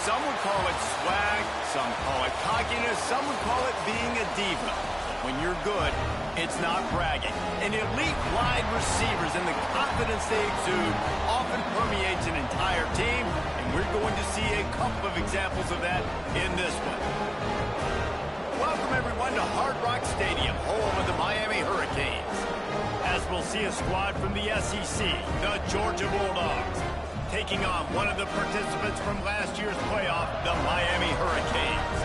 Some would call it swag, some call it cockiness, some would call it being a diva. When you're good, it's not bragging. And elite wide receivers and the confidence they exude often permeates an entire team, and we're going to see a couple of examples of that in this one. Welcome, everyone, to Hard Rock Stadium, home of the Miami Hurricanes. As we'll see a squad from the SEC, the Georgia Bulldogs, taking on one of the participants from last year's playoff, the Miami Hurricanes.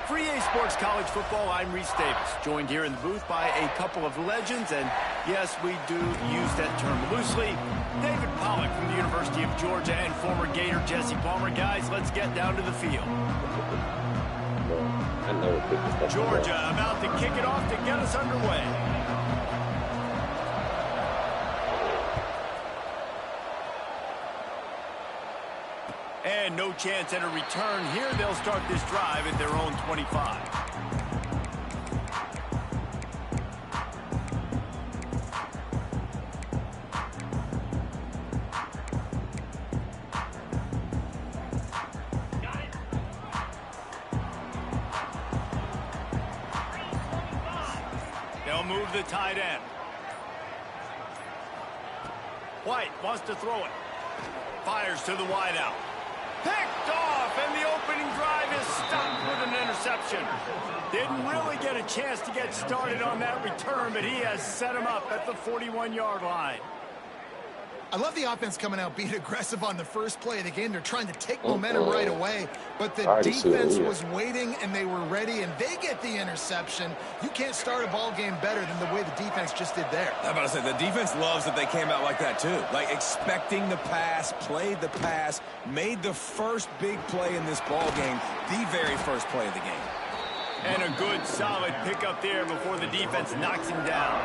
For EA Sports College Football, I'm Reese Davis, joined here in the booth by a couple of legends, and yes, we do use that term loosely. David Pollack from the University of Georgia and former Gator Jesse Palmer. Guys, let's get down to the field. Georgia about to kick it off to get us underway. And no chance at a return here. They'll start this drive at their own 25. They'll move the tight end. White wants to throw it. Fires to the wideout. Picked off, and the opening drive is stopped with an interception. Didn't really get a chance to get started on that return, but he has set him up at the 41-yard line. I love the offense coming out, being aggressive on the first play of the game. They're trying to take momentum right away, but the defense was waiting, and they were ready, and they get the interception. You can't start a ball game better than the way the defense just did there. I'm about to say, the defense loves that they came out like that, too. Like, expecting the pass, played the pass, made the first big play in this ball game, the very first play of the game. And a good, solid pickup there before the defense knocks him down.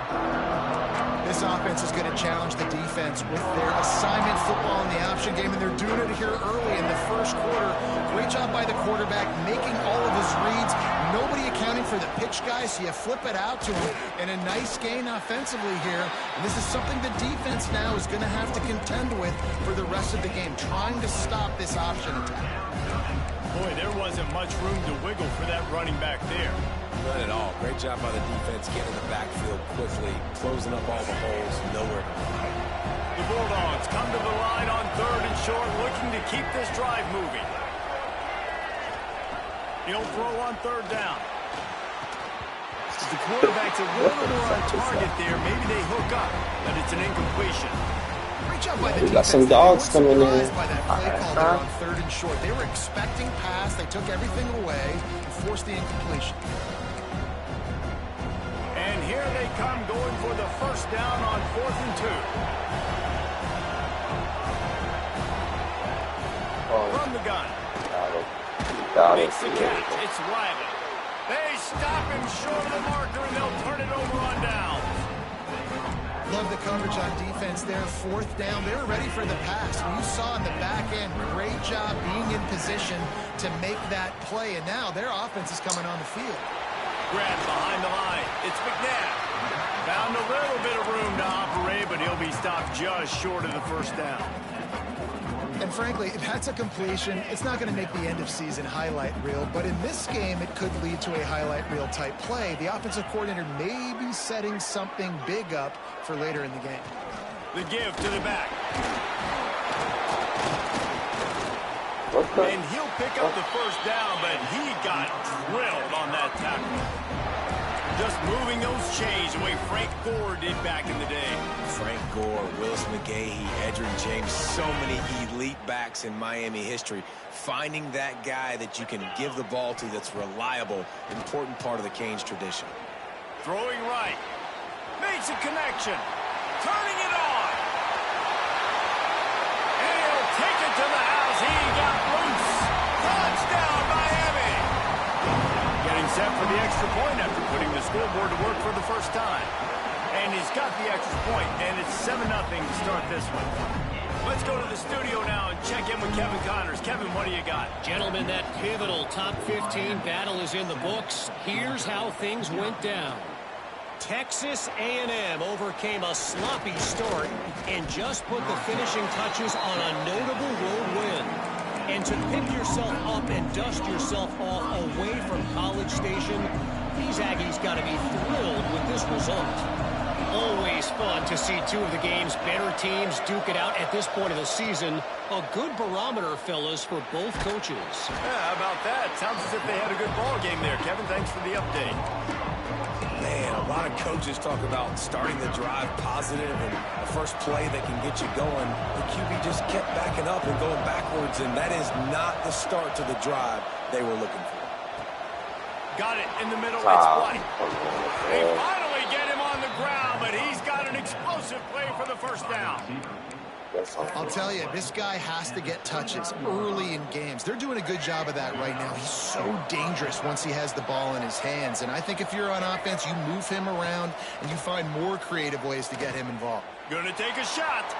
This offense is going to challenge the defense with their assignment football in the option game, and they're doing it here early in the first quarter. Great job by the quarterback making all of his reads. Nobody accounting for the pitch guy, so you flip it out to him. And a nice gain offensively here. And this is something the defense now is going to have to contend with for the rest of the game, trying to stop this option attack. Boy, there wasn't much room to wiggle for that running back there. Not at all. Great job by the defense getting in the backfield quickly, closing up all the holes, nowhere to go. The Bulldogs come to the line on 3rd and short, looking to keep this drive moving. He'll throw on 3rd down. The quarterback's a little more on target there. Maybe they hook up, but it's an incompletion. Great job by the defense. Got some dogs coming in. By that play call there on 3rd and short. They were expecting pass. They took everything away and forced the incompletion. And here they come, going for the first down on 4th and 2. From the gun. Makes the catch. It's Riley. They stop him short of the marker, and they'll turn it over on downs. Love the coverage on defense there. 4th down. They were ready for the pass. And you saw in the back end, great job being in position to make that play. And now their offense is coming on the field. Grab behind the line. It's McNabb. Found a little bit of room to operate, but he'll be stopped just short of the first down. And frankly, if that's a completion, it's not going to make the end-of-season highlight reel. But in this game, it could lead to a highlight reel type play. The offensive coordinator may be setting something big up for later in the game. The give to the back. And he'll pick up the first down, but he got drilled on that tackle. Just moving those chains the way Frank Gore did back in the day. Frank Gore, Willis McGahee, Edgerrin James, so many elite backs in Miami history. Finding that guy that you can give the ball to that's reliable, important part of the Canes tradition. Throwing right. Makes a connection. Turning it on. And he'll take it to the house. He got loose. Touchdown, Miami. Getting set for the extra point after putting the scoreboard to work for the first time. And he's got the extra point, and it's 7-0 to start this one. Let's go to the studio now and check in with Kevin Connors. Kevin, what do you got? Gentlemen, that pivotal top 15 battle is in the books. Here's how things went down. Texas A&M overcame a sloppy start and just put the finishing touches on a notable road win. And to pick yourself up and dust yourself off away from College Station, these Aggies got to be thrilled with this result. Always fun to see two of the game's better teams duke it out at this point of the season. A good barometer, fellas, for both coaches. Yeah, how about that? Sounds as if they had a good ball game there. Kevin, thanks for the update. Man, a lot of coaches talk about starting the drive positive and the first play that can get you going. The QB just kept backing up and going backwards, and that is not the start to the drive they were looking for. Got it in the middle. It's White. They finally get him on the ground, but he's got an explosive play for the first down. I'll tell you, this guy has to get touches early in games. They're doing a good job of that right now. He's so dangerous once he has the ball in his hands. And I think if you're on offense, you move him around and you find more creative ways to get him involved. Going to take a shot.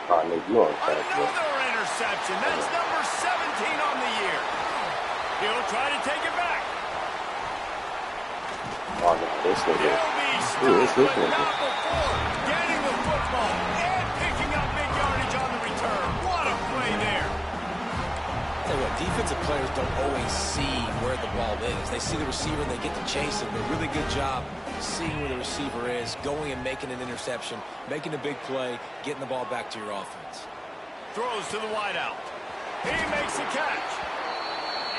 Another interception. That's number 17 on the year. He'll try to take it back. He'll be stopped, but not before getting the football and picking up big yardage on the return. What a play there. Tell you what, defensive players don't always see where the ball is. They see the receiver and they get to chase him. A really good job seeing where the receiver is, going and making an interception, making a big play, getting the ball back to your offense. Throws to the wideout. He makes the catch.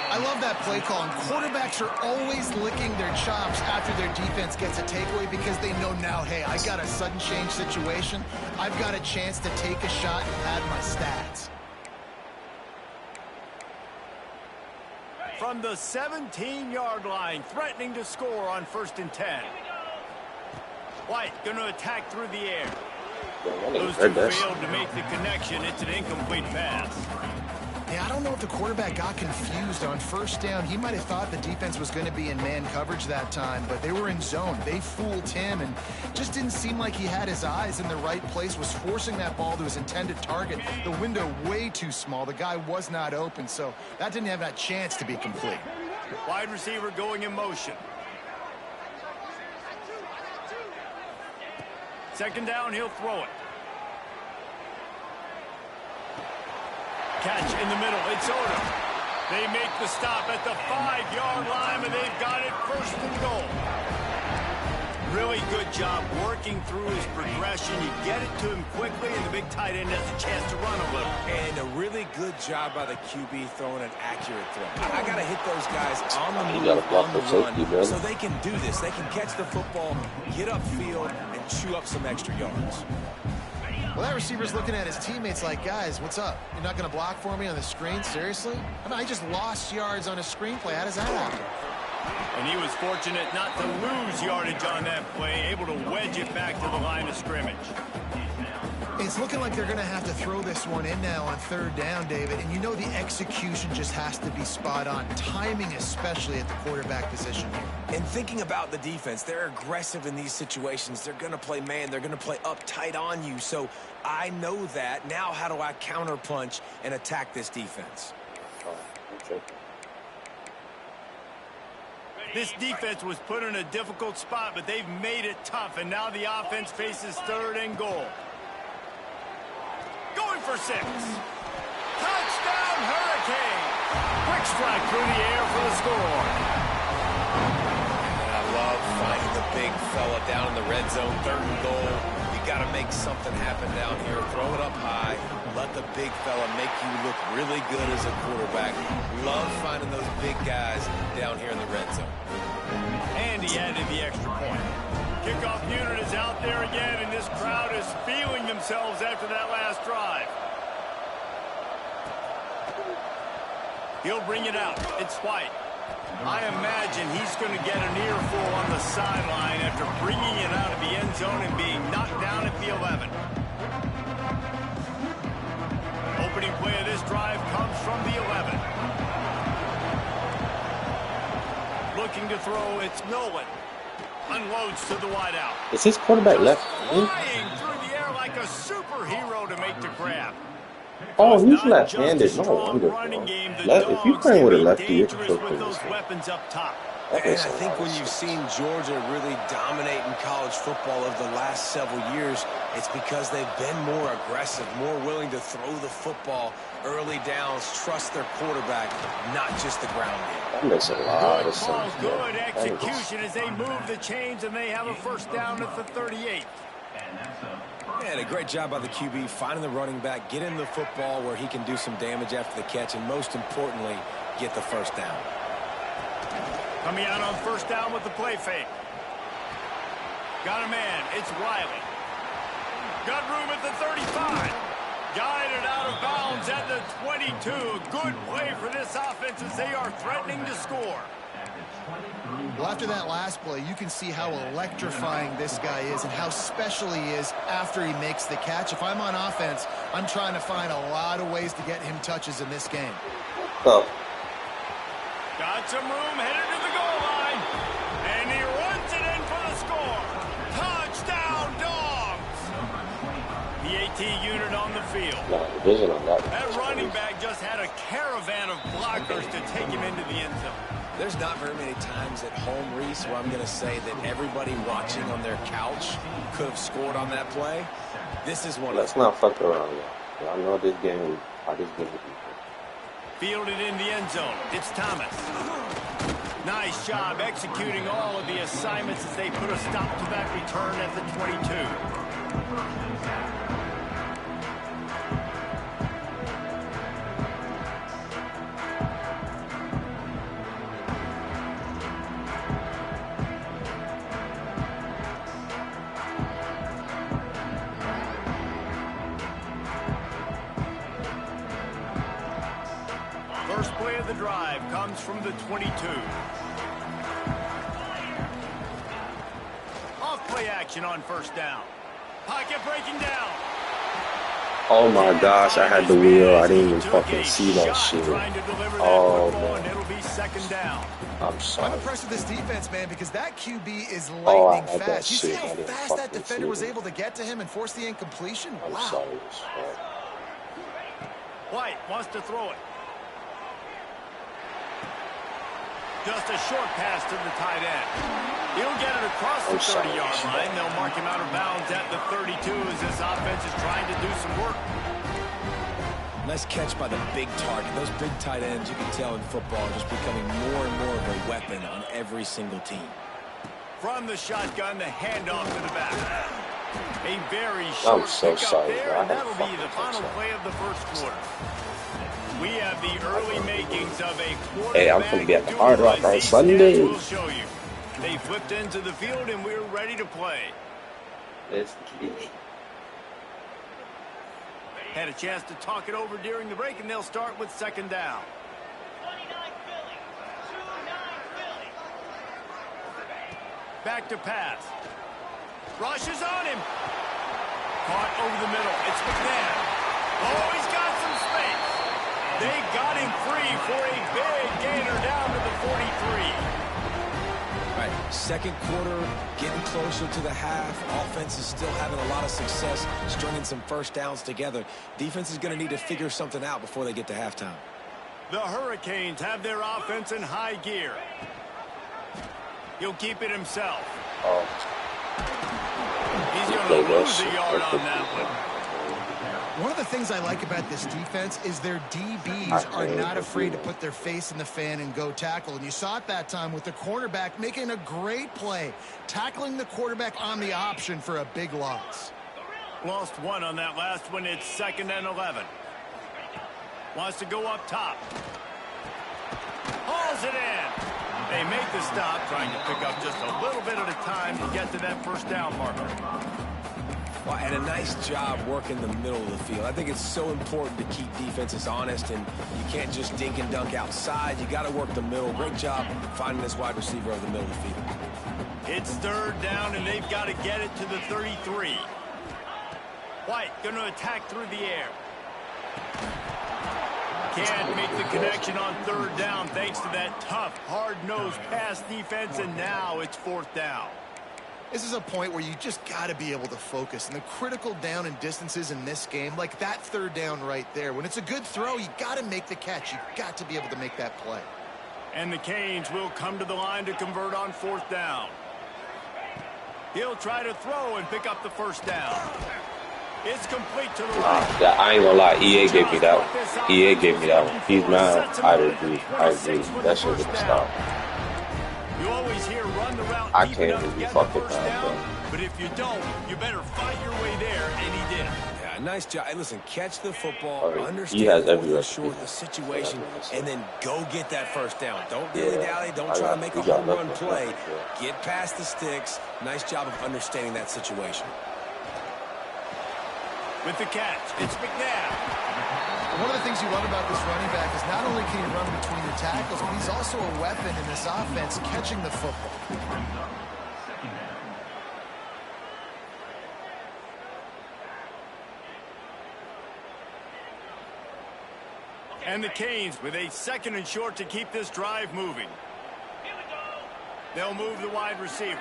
I love that play call, and quarterbacks are always licking their chops after their defense gets a takeaway because they know now, hey, I got a sudden change situation. I've got a chance to take a shot and pad my stats. From the 17-yard line, threatening to score on 1st and 10. White going to attack through the air. Those two failed to make the connection. It's an incomplete pass. Yeah, I don't know if the quarterback got confused on 1st down. He might have thought the defense was going to be in man coverage that time, but they were in zone. They fooled him and just didn't seem like he had his eyes in the right place, was forcing that ball to his intended target. The window way too small. The guy was not open, so that didn't have that chance to be complete. Wide receiver going in motion. 2nd down, he'll throw it. Catch in the middle. It's Odom. They make the stop at the 5-yard line, and they've got it 1st and goal. Really good job working through his progression. You get it to him quickly, and the big tight end has a chance to run a little. And a really good job by the QB throwing an accurate throw. I got to hit those guys on the move, on the run, so they can do this. They can catch the football, get upfield, and chew up some extra yards. Well, that receiver's looking at his teammates like, guys, what's up? You're not going to block for me on the screen? Seriously? I mean, I just lost yards on a screenplay. How does that happen? And he was fortunate not to lose yardage on that play, able to wedge it back to the line of scrimmage. It's looking like they're going to have to throw this one in now on 3rd down, David. And you know the execution just has to be spot on. Timing, especially at the quarterback position here. And thinking about the defense, they're aggressive in these situations. They're going to play man. They're going to play up tight on you. So I know that. Now how do I counterpunch and attack this defense? This defense was put in a difficult spot, but they've made it tough. And now the offense faces 3rd and goal. Going for 6. Touchdown, Hurricane. Quick strike through the air for the score. And I love finding the big fella down in the red zone, 3rd and goal. You got to make something happen down here. Throw it up high. Let the big fella make you look really good as a quarterback. Love finding those big guys down here in the red zone. And he added the extra point. Kickoff unit is out there again, and this crowd is feeling themselves after that last drive. He'll bring it out. It's White. I imagine he's going to get an earful on the sideline after bringing it out of the end zone and being knocked down at the 11. Opening play of this drive comes from the 11. Looking to throw, it's Nolan. Unloads to the wideout. Is his quarterback left? Flying through the air like a superhero to make the grab. Oh, he's left-handed. No wonder. If you're playing with a lefty, you're supposed to those weapons up top. And I think when you've seen Georgia really dominate in college football over the last several years, It's because they've been more aggressive, more willing to throw the football early downs, trust their quarterback, not just the ground game. That makes a lot of Good ball, sense. good execution as they move the chains, and they have a first down at the 38. And a great job by the QB finding the running back, getting the football where he can do some damage after the catch, and most importantly, get the first down. Coming out on first down with the play fake. Got a man. It's Wiley. Got room at the 35. Guided out of bounds at the 22. Good play for this offense as they are threatening to score. Well, after that last play, you can see how electrifying this guy is and how special he is after he makes the catch. If I'm on offense, I'm trying to find a lot of ways to get him touches in this game. Oh. Got some room, headed to the goal line. And he runs it in for the score. Touchdown, Dogs! The AT unit on the field. No, the vision on that. That running back just had a caravan of blockers to take him into the end zone. There's not very many times at home, Reese, where I'm going to say that everybody watching on their couch could have scored on that play. This is one. Let's not fuck around, y'all. Y'all know this game, how this game is. Fielded in the end zone. It's Thomas. Nice job executing all of the assignments as they put a stop to that return at the 22. First play of the drive comes from the 22. Off play action on first down. Pocket breaking down. Oh my gosh, I had the wheel. I didn't even fucking see that shit. Oh, man. It'll be second down. I'm sorry. I'm impressed with this defense, man, because that QB is Oh, I lightning had that fast. You see shit. how I didn't fast that fucking defender see was it. able to get to him and force the incompletion? I'm Wow. sorry. as fuck. White wants to throw it. Just a short pass to the tight end. He'll get it across the 30-yard line. They'll mark him out of bounds at the 32 as this offense is trying to do some work. Nice catch by the big target. Those big tight ends, you can tell in football, are just becoming more and more of a weapon on every single team. From the shotgun, the handoff to the back. A very short I'm so pickup sorry, there, bro. and that'll be the final play of the first quarter. We have the early makings of a quarterback. Hey, I'm gonna be at the Hard Rock on Sunday. We'll show you. They flipped into the field, and we're ready to play. It's key. Had a chance to talk it over during the break, and they'll start with second down. Back to pass. Rush is on him. Caught over the middle. It's McNabb. Oh, he's got some space. They got him free for a big gainer down to the 43. Right, second quarter, getting closer to the half. Offense is still having a lot of success stringing some first downs together. Defense is going to need to figure something out before they get to halftime. The Hurricanes have their offense in high gear. He'll keep it himself. Oh. He's going to lose a yard on that one. One of the things I like about this defense is their DBs are not afraid to put their face in the fan and go tackle. And you saw it that time with the cornerback making a great play, tackling the quarterback on the option for a big loss. Lost one on that last one. It's 2nd and 11. Wants to go up top. Hauls it in. They make the stop, trying to pick up just a little bit at a time to get to that first down marker. Well, and a nice job working the middle of the field. I think it's so important to keep defenses honest, and you can't just dink and dunk outside. You got to work the middle. Great job finding this wide receiver over the middle of the field. It's third down, and they've got to get it to the 33. White going to attack through the air. Can't make the connection on third down thanks to that tough, hard-nosed pass defense, and now it's 4th down. This is a point where you just got to be able to focus. And the critical down and distances in this game, like that third down right there, when it's a good throw, you got to make the catch. You got to be able to make that play. And the Canes will come to the line to convert on 4th down. He'll try to throw and pick up the first down. It's complete to the Nah, right. I ain't gonna lie. EA gave me that one. EA gave me that one. He's mad. I agree. I agree. That shit gonna stop. You always hear run the route I deep can't enough to really get the fucking first mad, down, bro. but if you don't, you better fight your way there, and he did. Yeah, nice job. Hey, listen, catch the football, He understand has the every fourth and recipe. short, the situation, and then go get that first down. Don't dilly-dally. Don't I try to got- make we a got home run nothing, play. nothing, yeah. Get past the sticks. Nice job of understanding that situation. With the catch, it's McNabb. One of the things you love about this running back is not only can he run between the tackles, but he's also a weapon in this offense catching the football. And the Canes with a 2nd and short to keep this drive moving. They'll move the wide receiver.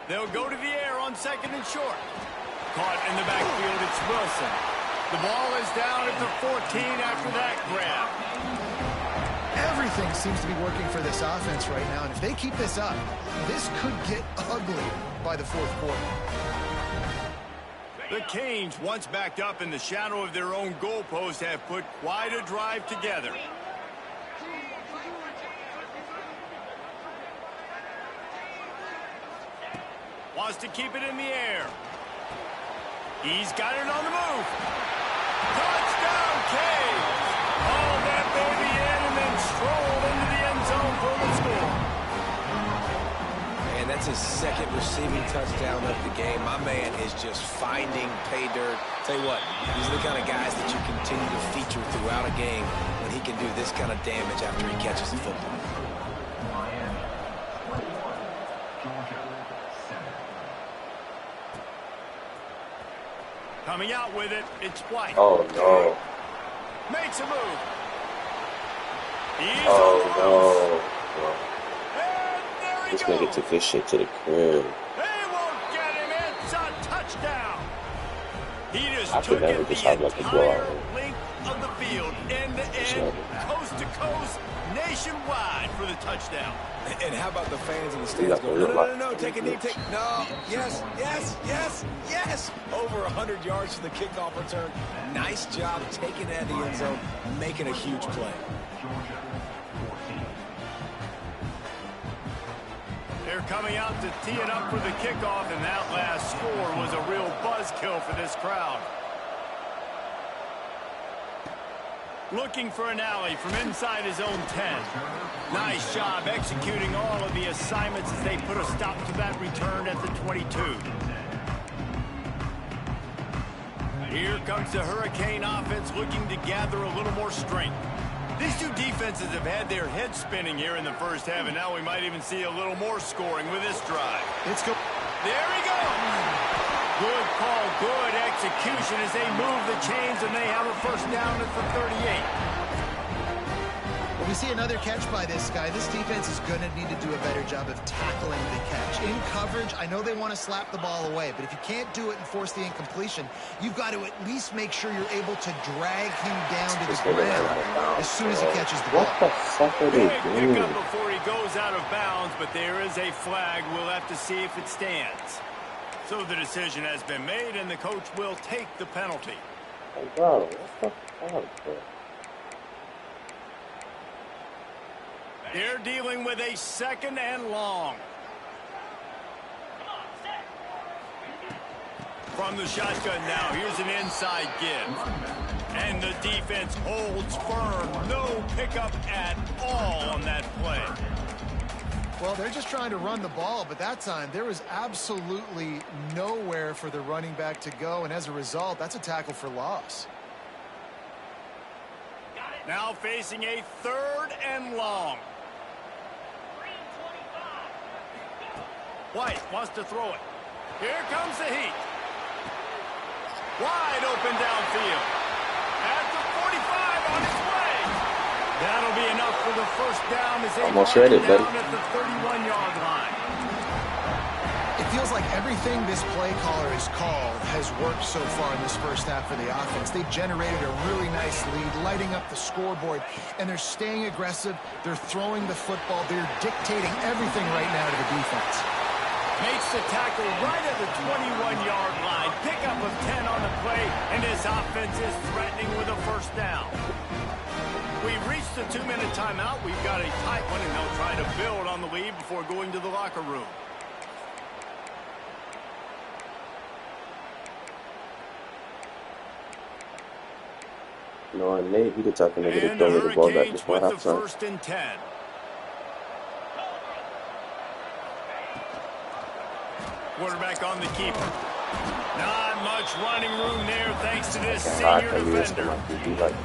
They'll go to the air on 2nd and short. Caught in the backfield, it's Wilson. The ball is down at the 14 after that grab. Everything seems to be working for this offense right now, and if they keep this up, this could get ugly by the 4th quarter. The Canes, once backed up in the shadow of their own goalpost, have put quite a drive together. Wants to keep it in the air. He's got it on the move. Touchdown, Canes! Haul that baby in and then stroll into the end zone for the score. And that's his 2nd receiving touchdown of the game. My man is just finding pay dirt. Tell you what, these are the kind of guys that you continue to feature throughout a game when he can do this kind of damage after he catches the football. Coming out with it, it's White. Oh no. Makes a move. He's Oh no. And there he This goes. nigga took this shit to the crib. They won't get him. It's a touchdown. He just I took could never it just the have like a blowout. entire length of the field, end to end, coast to coast, nationwide for the touchdown. And how about the fans in the He stands got going, the no, look no, like take a knee, take, no, yes, yes, yes, yes. Over 100 yards to the kickoff return. Nice job taking it out of the end zone, making a huge play. They're coming out to tee it up for the kickoff, and that last score was a real buzzkill for this crowd. Looking for an alley from inside his own 10. Nice job executing all of the assignments as they put a stop to that return at the 22. Here comes the Hurricane offense looking to gather a little more strength. These two defenses have had their heads spinning here in the first half, and now we might even see a little more scoring with this drive. It's go. There he goes. Good call, good execution as they move the chains, and they have a first down at the 38. Well, we see another catch by this guy. This defense is going to need to do a better job of tackling the catch. In coverage, I know they want to slap the ball away, but if you can't do it and force the incompletion, you've got to at least make sure you're able to drag him down to the ground as soon as he catches the ball. What the fuck are they Big doing? pickup before he goes out of bounds, but there is a flag. We'll have to see if it stands. So the decision has been made, and the coach will take the penalty. Oh, bro, what the fuck, bro? They're dealing with a 2nd and long. From the shotgun now, here's an inside give. And the defense holds firm. No pickup at all on that play. Well, they're just trying to run the ball, but that time there was absolutely nowhere for the running back to go, and as a result, that's a tackle for loss. Now facing a 3rd and long. White wants to throw it. Here comes the heat. Wide open downfield. At the 45 on his way. That'll be enough for the first down as they Almost mark read it, him buddy. down at the 31-yard line. It feels like everything this play caller has called has worked so far in this first half for the offense. They've generated a really nice lead, lighting up the scoreboard, and they're staying aggressive. They're throwing the football. They're dictating everything right now to the defense. Makes the tackle right at the 21-yard line. Pickup of 10 on the play, and this offense is threatening with a first down. We've reached the 2-minute timeout. We've got a tight one, and they'll try to build on the lead before going to the locker room. No, and Nate, he the type of nigga to throw me the ball back before halftime. First and 10. Quarterback on the keeper. Not much running room there thanks to this senior defender.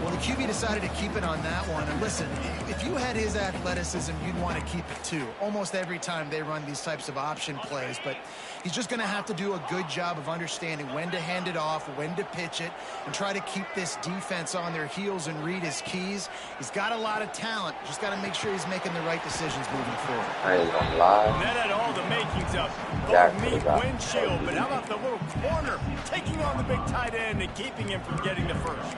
Well, the QB decided to keep it on that one. And listen, if you had his athleticism, you'd want to keep it too. Almost every time they run these types of option plays. But he's just going to have to do a good job of understanding when to hand it off, when to pitch it, and try to keep this defense on their heels and read his keys. He's got a lot of talent. Just got to make sure he's making the right decisions moving forward. I ain't gonna lie. That had all the makings of meat windshield, but how about the little corner taking on the big tight end and keeping him from getting the first?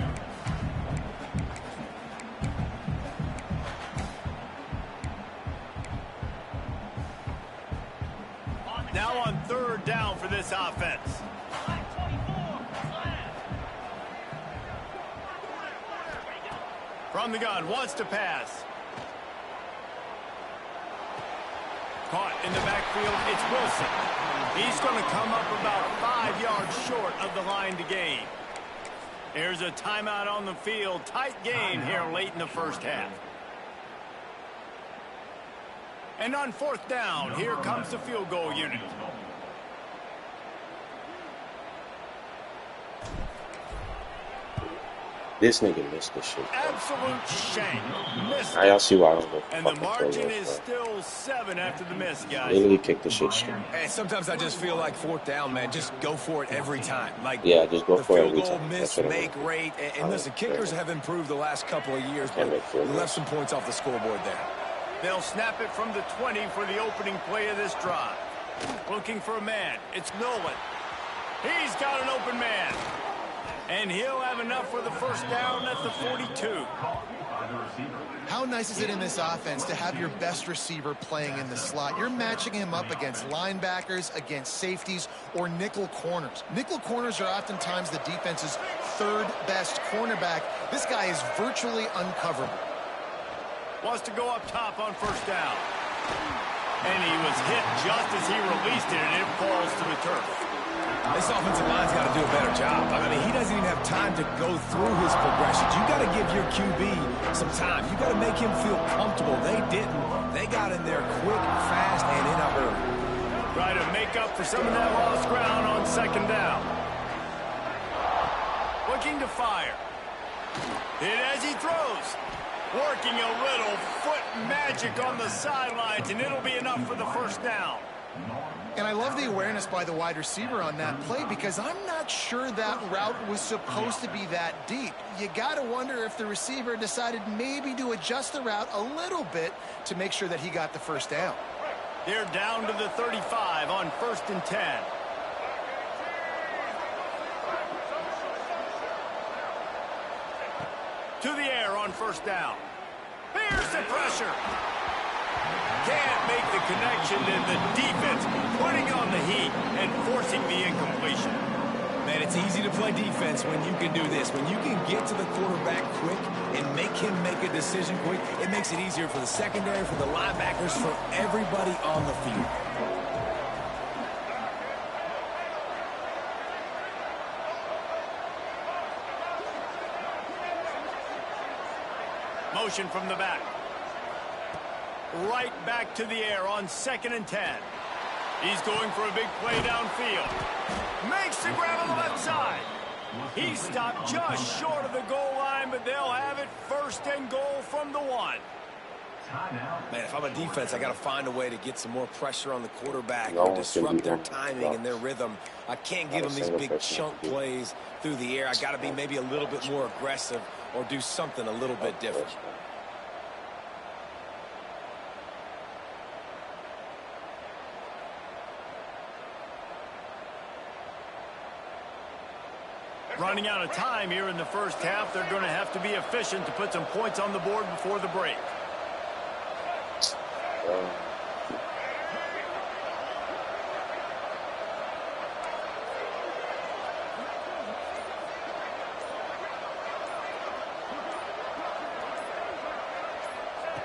Now on third down for this offense. From the gun, wants to pass. Caught in the backfield, it's Wilson. He's going to come up about 5 yards short of the line to gain. There's a timeout on the field. Tight game here late in the first half. And on fourth down, here comes the field goal unit. This nigga missed the shit. Absolute shame. Missed Now y'all see why I don't know. and the margin is still 7 after the miss, guys. Literally kicked the shit straight. And sometimes I just feel like fourth down, man. Just go for it every time. Like, yeah, just go for it every the field time. goal miss, make rate. And listen, kickers have improved the last couple of years, but we left some points off the scoreboard there. They'll snap it from the 20 for the opening play of this drive. Looking for a man. It's Nolan. He's got an open man. And he'll have enough for the first down at the 42. How nice is it in this offense to have your best receiver playing in the slot? You're matching him up against linebackers, against safeties, or nickel corners. Nickel corners are oftentimes the defense's third best cornerback. This guy is virtually uncoverable. Wants to go up top on first down. And he was hit just as he released it, and it falls to the turf. This offensive line's got to do a better job. I mean, he doesn't even have time to go through his progressions. You got to give your QB some time. You got to make him feel comfortable. They didn't. They got in there quick, fast, and in a hurry. Try to make up for some of that lost ground on second down. Looking to fire. Hit as he throws. Working a little foot magic on the sidelines, and it'll be enough for the first down. And I love the awareness by the wide receiver on that play because I'm not sure that route was supposed to be that deep. You got to wonder if the receiver decided maybe to adjust the route a little bit to make sure that he got the first down. They're down to the 35 on first and 10. To the air on first down. Here's the pressure. Can't make the connection, and the defense putting on the heat and forcing the incompletion. Man, it's easy to play defense when you can do this. When you can get to the quarterback quick and make him make a decision quick, it makes it easier for the secondary, for the linebackers, for everybody on the field. Motion from the back. Right back to the air on second and 10. He's going for a big play downfield. Makes the grab on the left side. He stopped just short of the goal line, but they'll have it first and goal from the 1. Man, if I'm a defense, I got to find a way to get some more pressure on the quarterback or disrupt their timing and their rhythm. I can't give them these big chunk plays through the air. I got to be maybe a little bit more aggressive or do something a little bit different. Running out of time here in the first half. They're going to have to be efficient to put some points on the board before the break.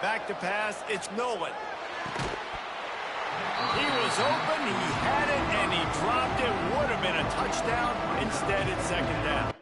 Back to pass, it's Nolan. He was open, he had it, and he dropped it. Would have been a touchdown. Instead, it's second down.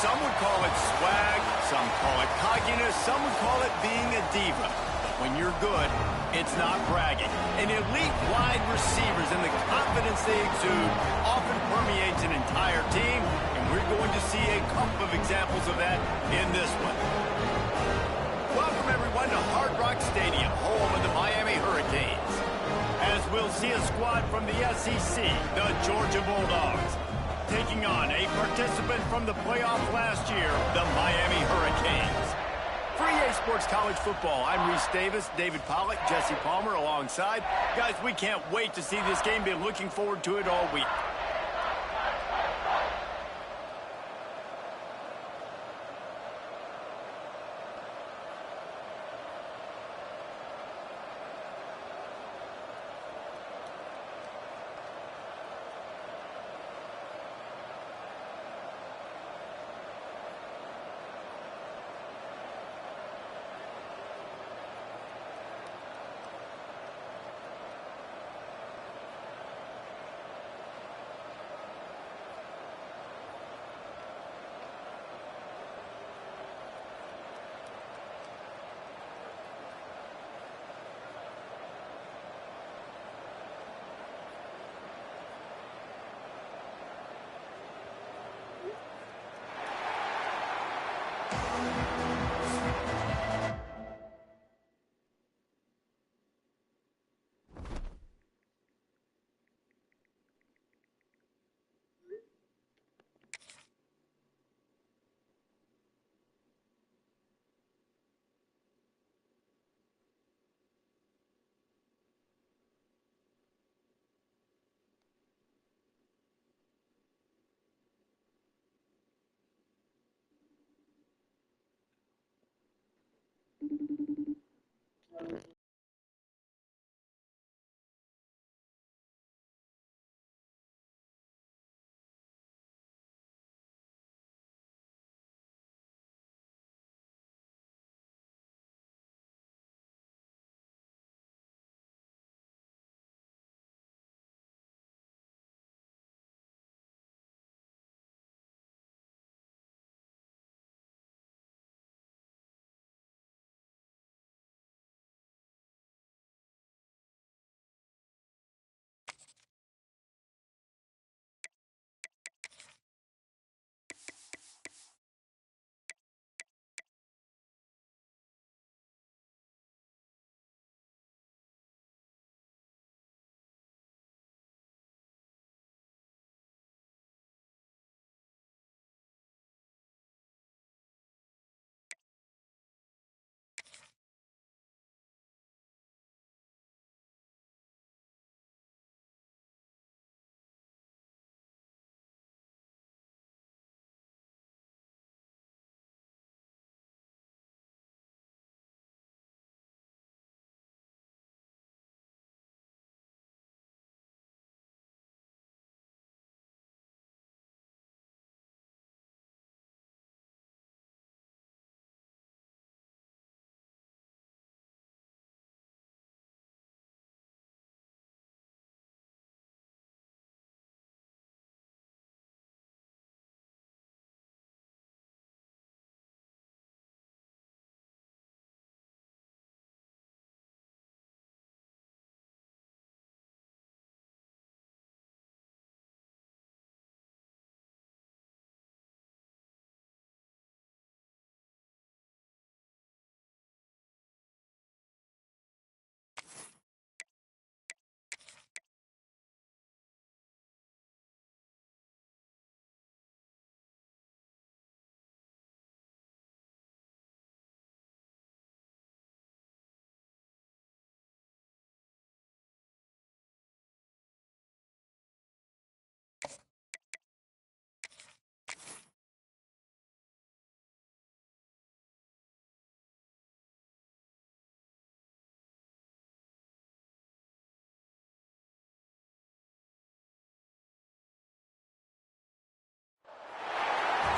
Some would call it swag, some call it cockiness, some would call it being a diva. But when you're good, it's not bragging. And elite wide receivers and the confidence they exude often permeates an entire team, and we're going to see a couple of examples of that in this one. Welcome, everyone, to Hard Rock Stadium, home of the Miami Hurricanes. As we'll see a squad from the SEC, the Georgia Bulldogs, taking on a participant from the playoff last year, the Miami Hurricanes. Free Sports College Football. I'm Reese Davis, David Pollack, Jesse Palmer alongside. Guys, we can't wait to see this game. Been looking forward to it all week.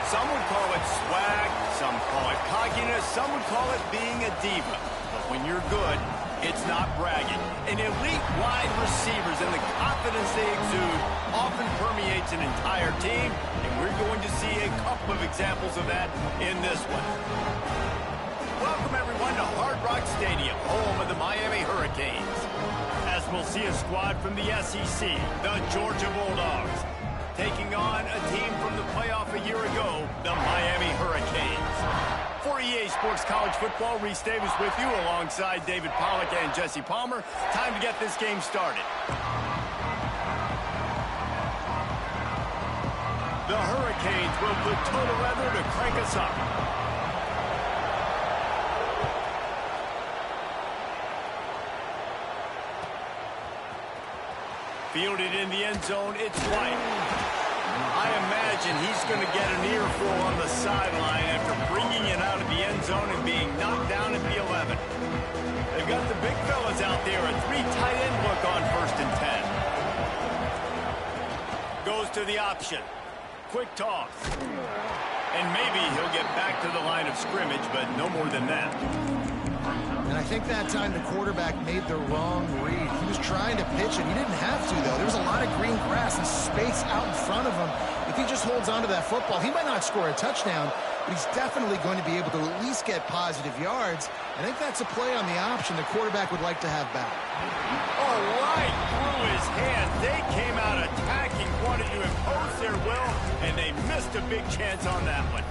Some would call it swag, some call it cockiness, some would call it being a diva. But when you're good, it's not bragging. And elite wide receivers and the confidence they exude often permeates an entire team, and we're going to see a couple of examples of that in this one. Welcome, everyone, to Hard Rock Stadium, home of the Miami Hurricanes. As we'll see a squad from the SEC, the Georgia Bulldogs, taking on a team from the playoff a year ago, the Miami Hurricanes. For EA Sports College Football, Reese Davis with you alongside David Pollack and Jesse Palmer. Time to get this game started. The Hurricanes will put total leather to crank us up. Fielded in the end zone, it's White. I imagine he's going to get an earful on the sideline after bringing it out of the end zone and being knocked down at the 11. They've got the big fellas out there, a 3 tight end look on 1st and 10. Goes to the option. Quick toss. And maybe he'll get back to the line of scrimmage, but no more than that. And I think that time the quarterback made the wrong read. He was trying to pitch it. He didn't have to, though. There was a lot of green grass and space out in front of him. If he just holds on to that football, he might not score a touchdown, but he's definitely going to be able to at least get positive yards. I think that's a play on the option the quarterback would like to have back. Oh, right through his hand. They came out attacking, wanted to impose their will, and they missed a big chance on that one.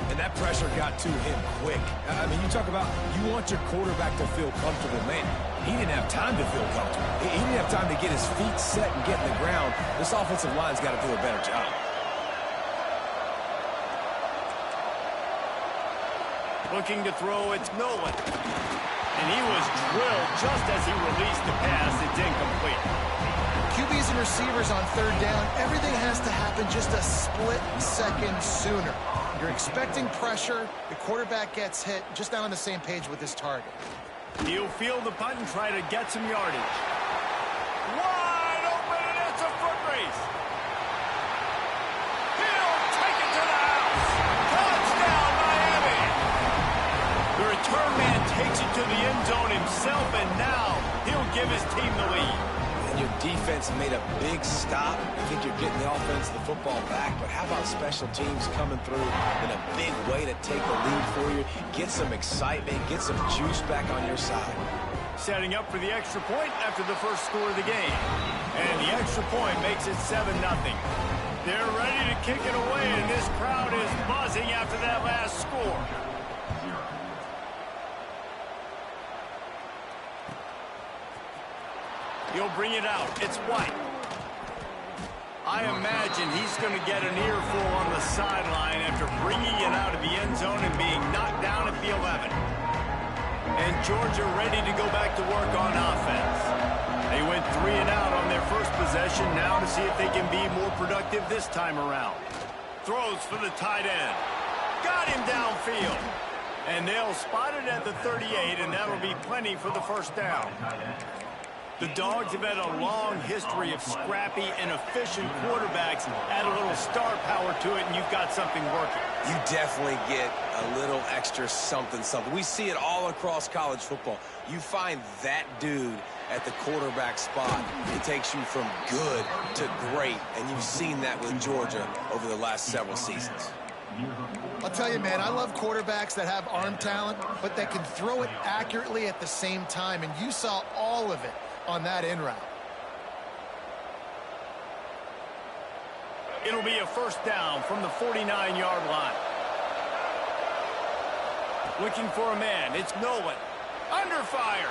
And that pressure got to him quick. I mean, you talk about you want your quarterback to feel comfortable. Man, he didn't have time to feel comfortable. He didn't have time to get his feet set and get in the ground. This offensive line's got to do a better job. Looking to throw, it's Nolan. And he was drilled just as he released the pass. It's incomplete. QBs and receivers on 3rd down, everything has to happen just a split second sooner. You're expecting pressure, the quarterback gets hit, just not on the same page with his target. He'll field the punt and try to get some yardage. Wide open, and it's a foot race. He'll take it to the house. Touchdown, Miami. The return man takes it to the end zone himself, and now he'll give his team the lead. Your defense made a big stop. I think you're getting the offense the football back, but how about special teams coming through in a big way to take the lead for you, get some excitement, get some juice back on your side. Setting up for the extra point after the first score of the game. And the extra point makes it 7-0. They're ready to kick it away, and this crowd is buzzing after that last score. He'll bring it out. It's White. I imagine he's going to get an earful on the sideline after bringing it out of the end zone and being knocked down at the 11. And Georgia ready to go back to work on offense. They went 3 and out on their first possession, now to see if they can be more productive this time around. Throws for the tight end. Got him downfield. And they'll spot it at the 38, and that'll be plenty for the first down. The Dogs have had a long history of scrappy and efficient quarterbacks. Add a little star power to it, and you've got something working. You definitely get a little extra something. We see it all across college football. You find that dude at the quarterback spot. It takes you from good to great, and you've seen that with Georgia over the last several seasons. I'll tell you, man, I love quarterbacks that have arm talent, but that can throw it accurately at the same time, and you saw all of it on that in route. It'll be a first down from the 49-yard line. Looking for a man. It's Nolan. Under fire.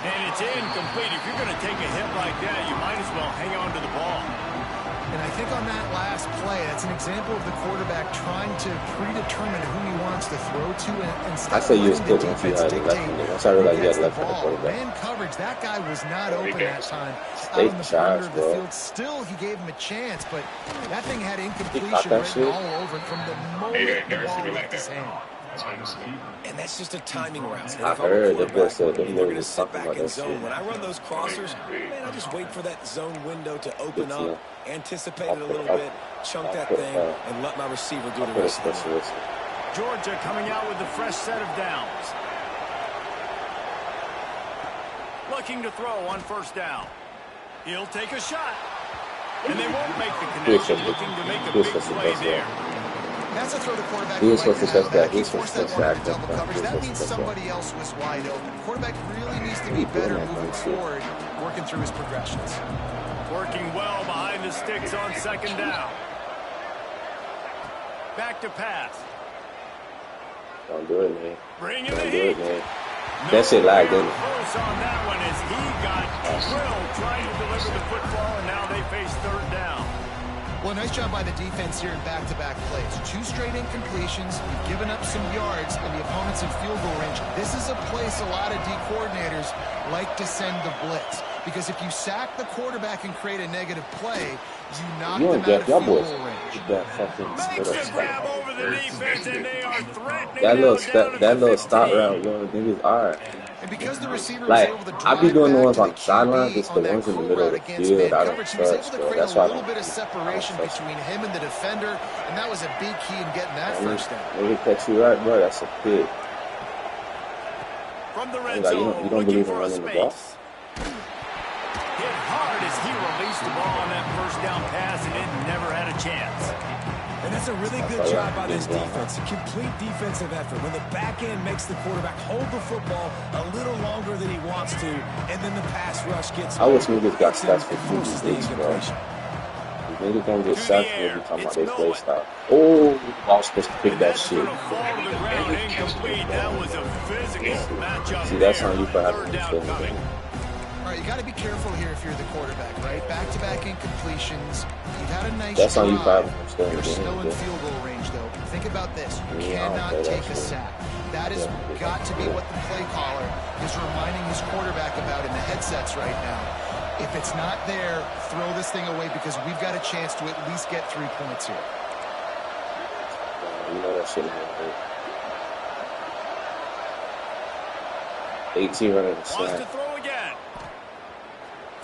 And it's incomplete. If you're going to take a hit like that, you might as well hang on to the ball. And I think on that last play, that's an example of the quarterback trying to predetermine who he wants to throw to and I say you was good once you had left-handed. Once I realized you had left-handed quarterback. Man coverage, that guy was not open that time. Stay Out on the charged, perimeter of the bro. field. Still, he gave him a chance, but that thing had incompletion written all over it from the moment the ball left his hand. And that's just a timing route. I heard that boy said you're that going to was sit talking back about in that zone. shit. When I run those crossers, man, I just wait for that zone window to open up, anticipate it a little bit, chunk that thing, and let my receiver do the rest of it. Georgia coming out with a fresh set of downs. Looking to throw on first down. He'll take a shot. And they won't make the connection. Looking to make a big play there. That's a throw the quarterback He was supposed to touch that. He He was supposed forced to that touch one into double coverage. That that. means somebody else was wide open. The quarterback really needs to be better moving forward, working through his progressions. Working well behind the sticks on second down. Back to pass. Don't do it, man. Bring in Don't the do heat. it, man. That shit lagged, didn't it? Close on that one as he got drilled trying to deliver the football, and now they face third down. Well, nice job by the defense here in back-to-back plays. 2 straight incompletions. You've given up some yards, and the opponent's in field goal range. This is a place a lot of D coordinators like to send the blitz. because if you sack the quarterback and create a negative play, you knock them out of field goal range. That little stop route, yo, niggas are. And because the receiver like, was able to I be drive doing the back ones to on the sidelines, it's the ones in the middle of the field I don't coverage, he was able touch, to bro. create That's a why little bit of separation between him and the defender, and that was a big key in getting that first down. When they catch you right, bro, that's a pick. From the red Like, zone, you don't believe in running the ball? Hit hard as he released the ball on that first down pass, and it never had a chance. And that's a really good job by this defense. A complete defensive effort. When the back end makes the quarterback hold the football a little longer than he wants to, and then the pass rush gets I wish niggas got stats for forces the incompletion. Niggas don't get stats every time about their play style. Oh, I was supposed to pick that shit. That was a physical matchup. See, that's how you for having a mistake. All right, you got to be careful here if you're the quarterback, right? Back-to-back incompletions. You've had a nice that's drive. How you probably You're still in field goal range, though. Think about this. You cannot take a sack. That has got to be what the play caller is reminding his quarterback about in the headsets right now. If it's not there, throw this thing away because we've got a chance to at least get 3 points here. You know that shit hurt. 18 running the snap. Wants to throw again.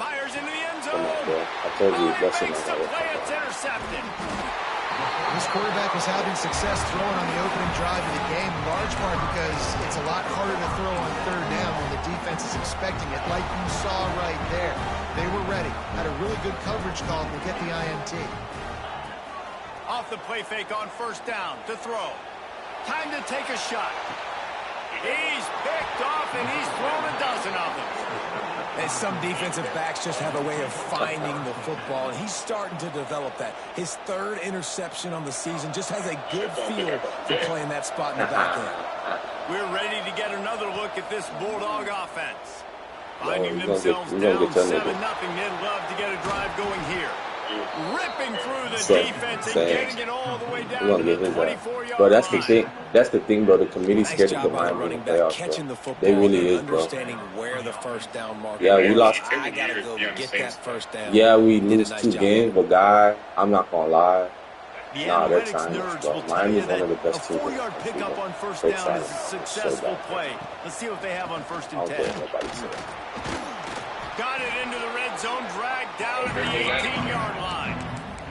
Fires into the end zone. Come on, bro. I told you that's it. It's intercepted. This quarterback was having success throwing on the opening drive of the game, in large part because it's a lot harder to throw on third down when the defense is expecting it, like you saw right there. They were ready. Had a really good coverage call to get the INT. Off the play fake on first down to throw. Time to take a shot. He's picked off, and he's thrown a dozen of them. And some defensive backs just have a way of finding the football, and he's starting to develop that. His third interception on the season just has a good feel for playing that spot in the back end. We're ready to get another look at this Bulldog offense. Finding themselves down 7-0, they'd love to get a drive going here. Ripping through the defense and getting it all the way down to the 24-yard line. Bro, that's the thing. That's the thing, bro. The committee's scared to go line in the playoffs, catching the football, they really is, bro. Understanding where the first down marker. Yeah, we lost. I gotta go get that first down. Yeah, we lose 2 games, but guy, I'm not gonna lie. The nah, they're analytics trying, nerds bro. will tell Miami's you one of the that best a teams. 4-yard pickup on first down is a successful play. Let's see what they have on first and 10. Got it into the red zone, dragged down at the 18-yard line.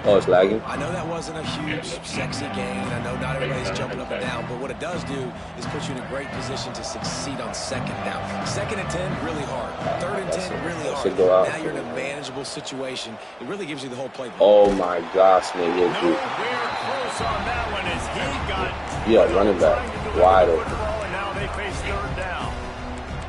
Oh, it's lagging? I know that wasn't a huge, sexy gain. I know not everybody's jumping up and down, but what it does do is put you in a great position to succeed on second down. Second and 10, really hard. Third and 10, really hard. Now you're in a manageable situation. It really gives you the whole playbook. Oh, my gosh, man. Nowhere close on that one as he got... Yeah, running back. Wide open. And now they face third down.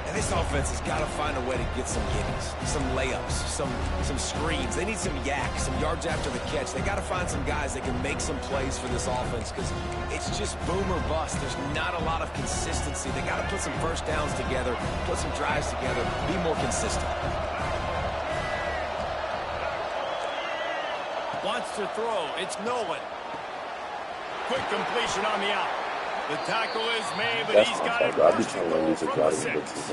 And this offense has got to find a way to get some gimmies, some layups, some screens. They need some yak, some yards after the catch. They got to find some guys that can make some plays for this offense because it's just boom or bust. There's not a lot of consistency. They got to put some first downs together, put some drives together, be more consistent. Wants to throw. It's Nolan. Quick completion on the out. The tackle is made, but he's got it first and goal from the 6.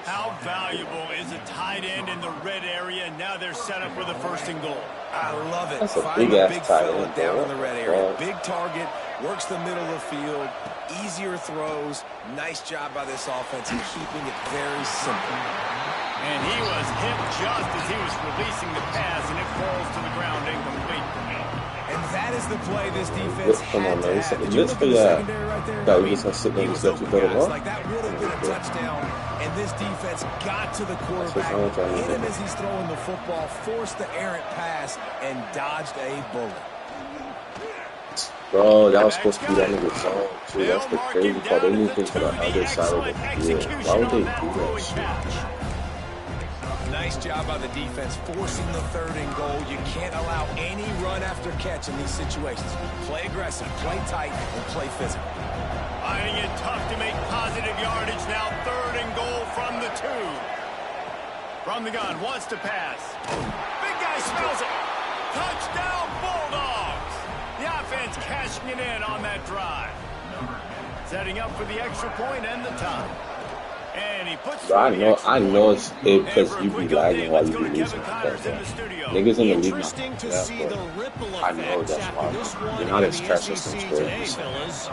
How valuable is a tight end in the red area? Now they're set up for the first and goal. I love it. That's a Find big-ass big tight fella end, down bro. in the red area. Big target, works the middle of the field, easier throws. Nice job by this offense in keeping it very simple. And he was hit just as he was releasing the pass, and it falls to the ground incomplete. And that is the play this defense Come on, had to man. have. Did Did you you look look for at the that? secondary right there? That we just gonna sit there and let you put it up? Like that would have been a touchdown. And this defense got to the quarterback, hit him as he's throwing the football, forced the errant pass, and dodged a bullet. Bro, that was supposed to be that nigga's zone, too. That's the crazy part. They need to get to the other side of the field. Why would they do that shit? Nice job by the defense, forcing the third and goal. You can't allow any run after catch in these situations. Play aggressive, play tight, and play physical. Finding it tough to make positive yardage now. Third and goal from the 2. From the gun, wants to pass. Big guy smells it. Touchdown Bulldogs. The offense cashing it in on that drive. Setting up for the extra point and the tie. And he puts Bro, I know it's because you be lagging while you be losing. Niggas in the league not Interesting to that, see the ripple I know effects that's after this why. one You're not in as the trash as SEC some today, squares. fellas.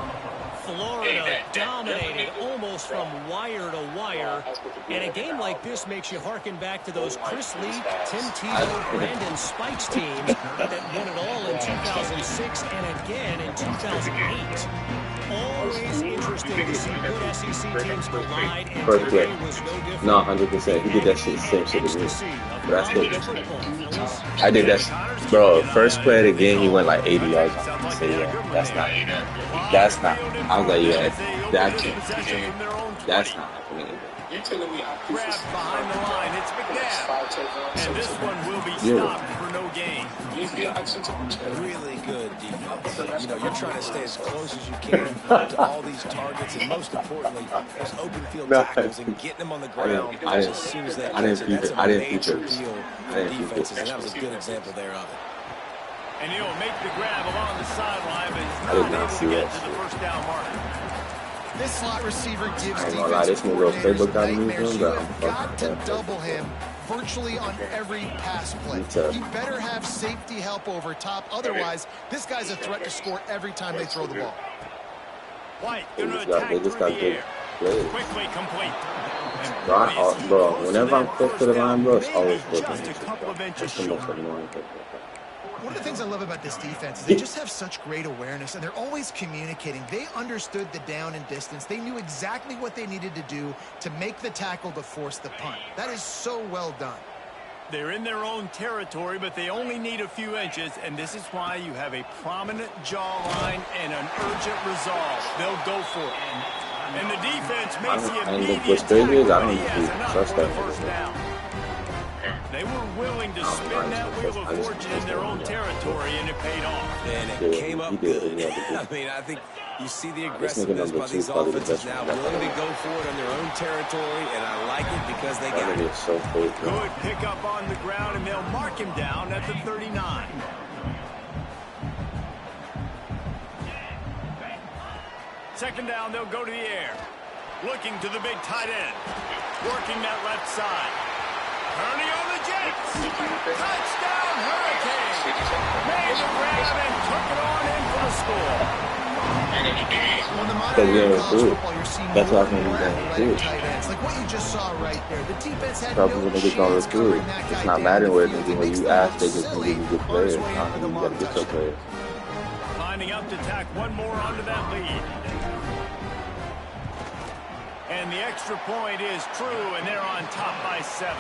Florida dominated almost from wire to wire. And a game like this makes you harken back to those Chris Leak, Tim Tebow, Brandon Spikes teams that won it all in 2006 and again in 2008. Always interesting to see good SEC teams collide, and First today play. was no different. No, 100%. He did that shit, same shit as me. But that's good. I did that. Bro, first play of the game, he went like 80 yards on me. Say, yeah, that's not. I was like, yeah, that's not happening. You're telling me grabbed behind the line. It's McNabb. And this one will be stopped for no gain. Really good defense. You know, you're trying to stay as close as you can to all these targets, and most importantly, those open field tackles and getting them on the ground as soon as they catch it. That's a major deal for defenses, and that was a good example there of it. And he'll make the grab along the sideline, but he's not able to get to the first down marker. This slot receiver gives this defensive coordinators nightmares. You have got to double him virtually on every pass play. He better have safety help over top. Otherwise, this guy's a threat to score every time they throw the ball. White going to attack through the air. Quickly complete. Bro, whenever I'm close to the line, bro, it's always just a couple of inches short. One of the things I love about this defense is they just have such great awareness, and they're always communicating. They understood the down and distance. They knew exactly what they needed to do to make the tackle to force the punt. That is so well done. They're in their own territory, but they only need a few inches, and this is why you have a prominent jawline and an urgent resolve. They'll go for it. And the defense makes the immediate tackle. He has enough for the first down. They were willing to spin that wheel of fortune in their own territory, and it paid off. And it came up good. I mean, I think you see the aggressiveness by these offenses now willing to go for it on their own territory, and I like it because they got it. Good pickup on the ground, and they'll mark him down at the 39. Second down, they'll go to the air. Looking to the big tight end. Working that left side. Hurley on the Jets. Touchdown, Hurricanes. Made the grab and took it on in for the score. Well, in the modern era of college football, you're seeing more and more athletic tight ends. Like what you just saw right there. The defense had no chance covering that guy. It's not mattering where when you ask, they just give you good players. You gotta get your players. Lining up to tack one more onto that lead. And the extra point is true, and they're on top by 7.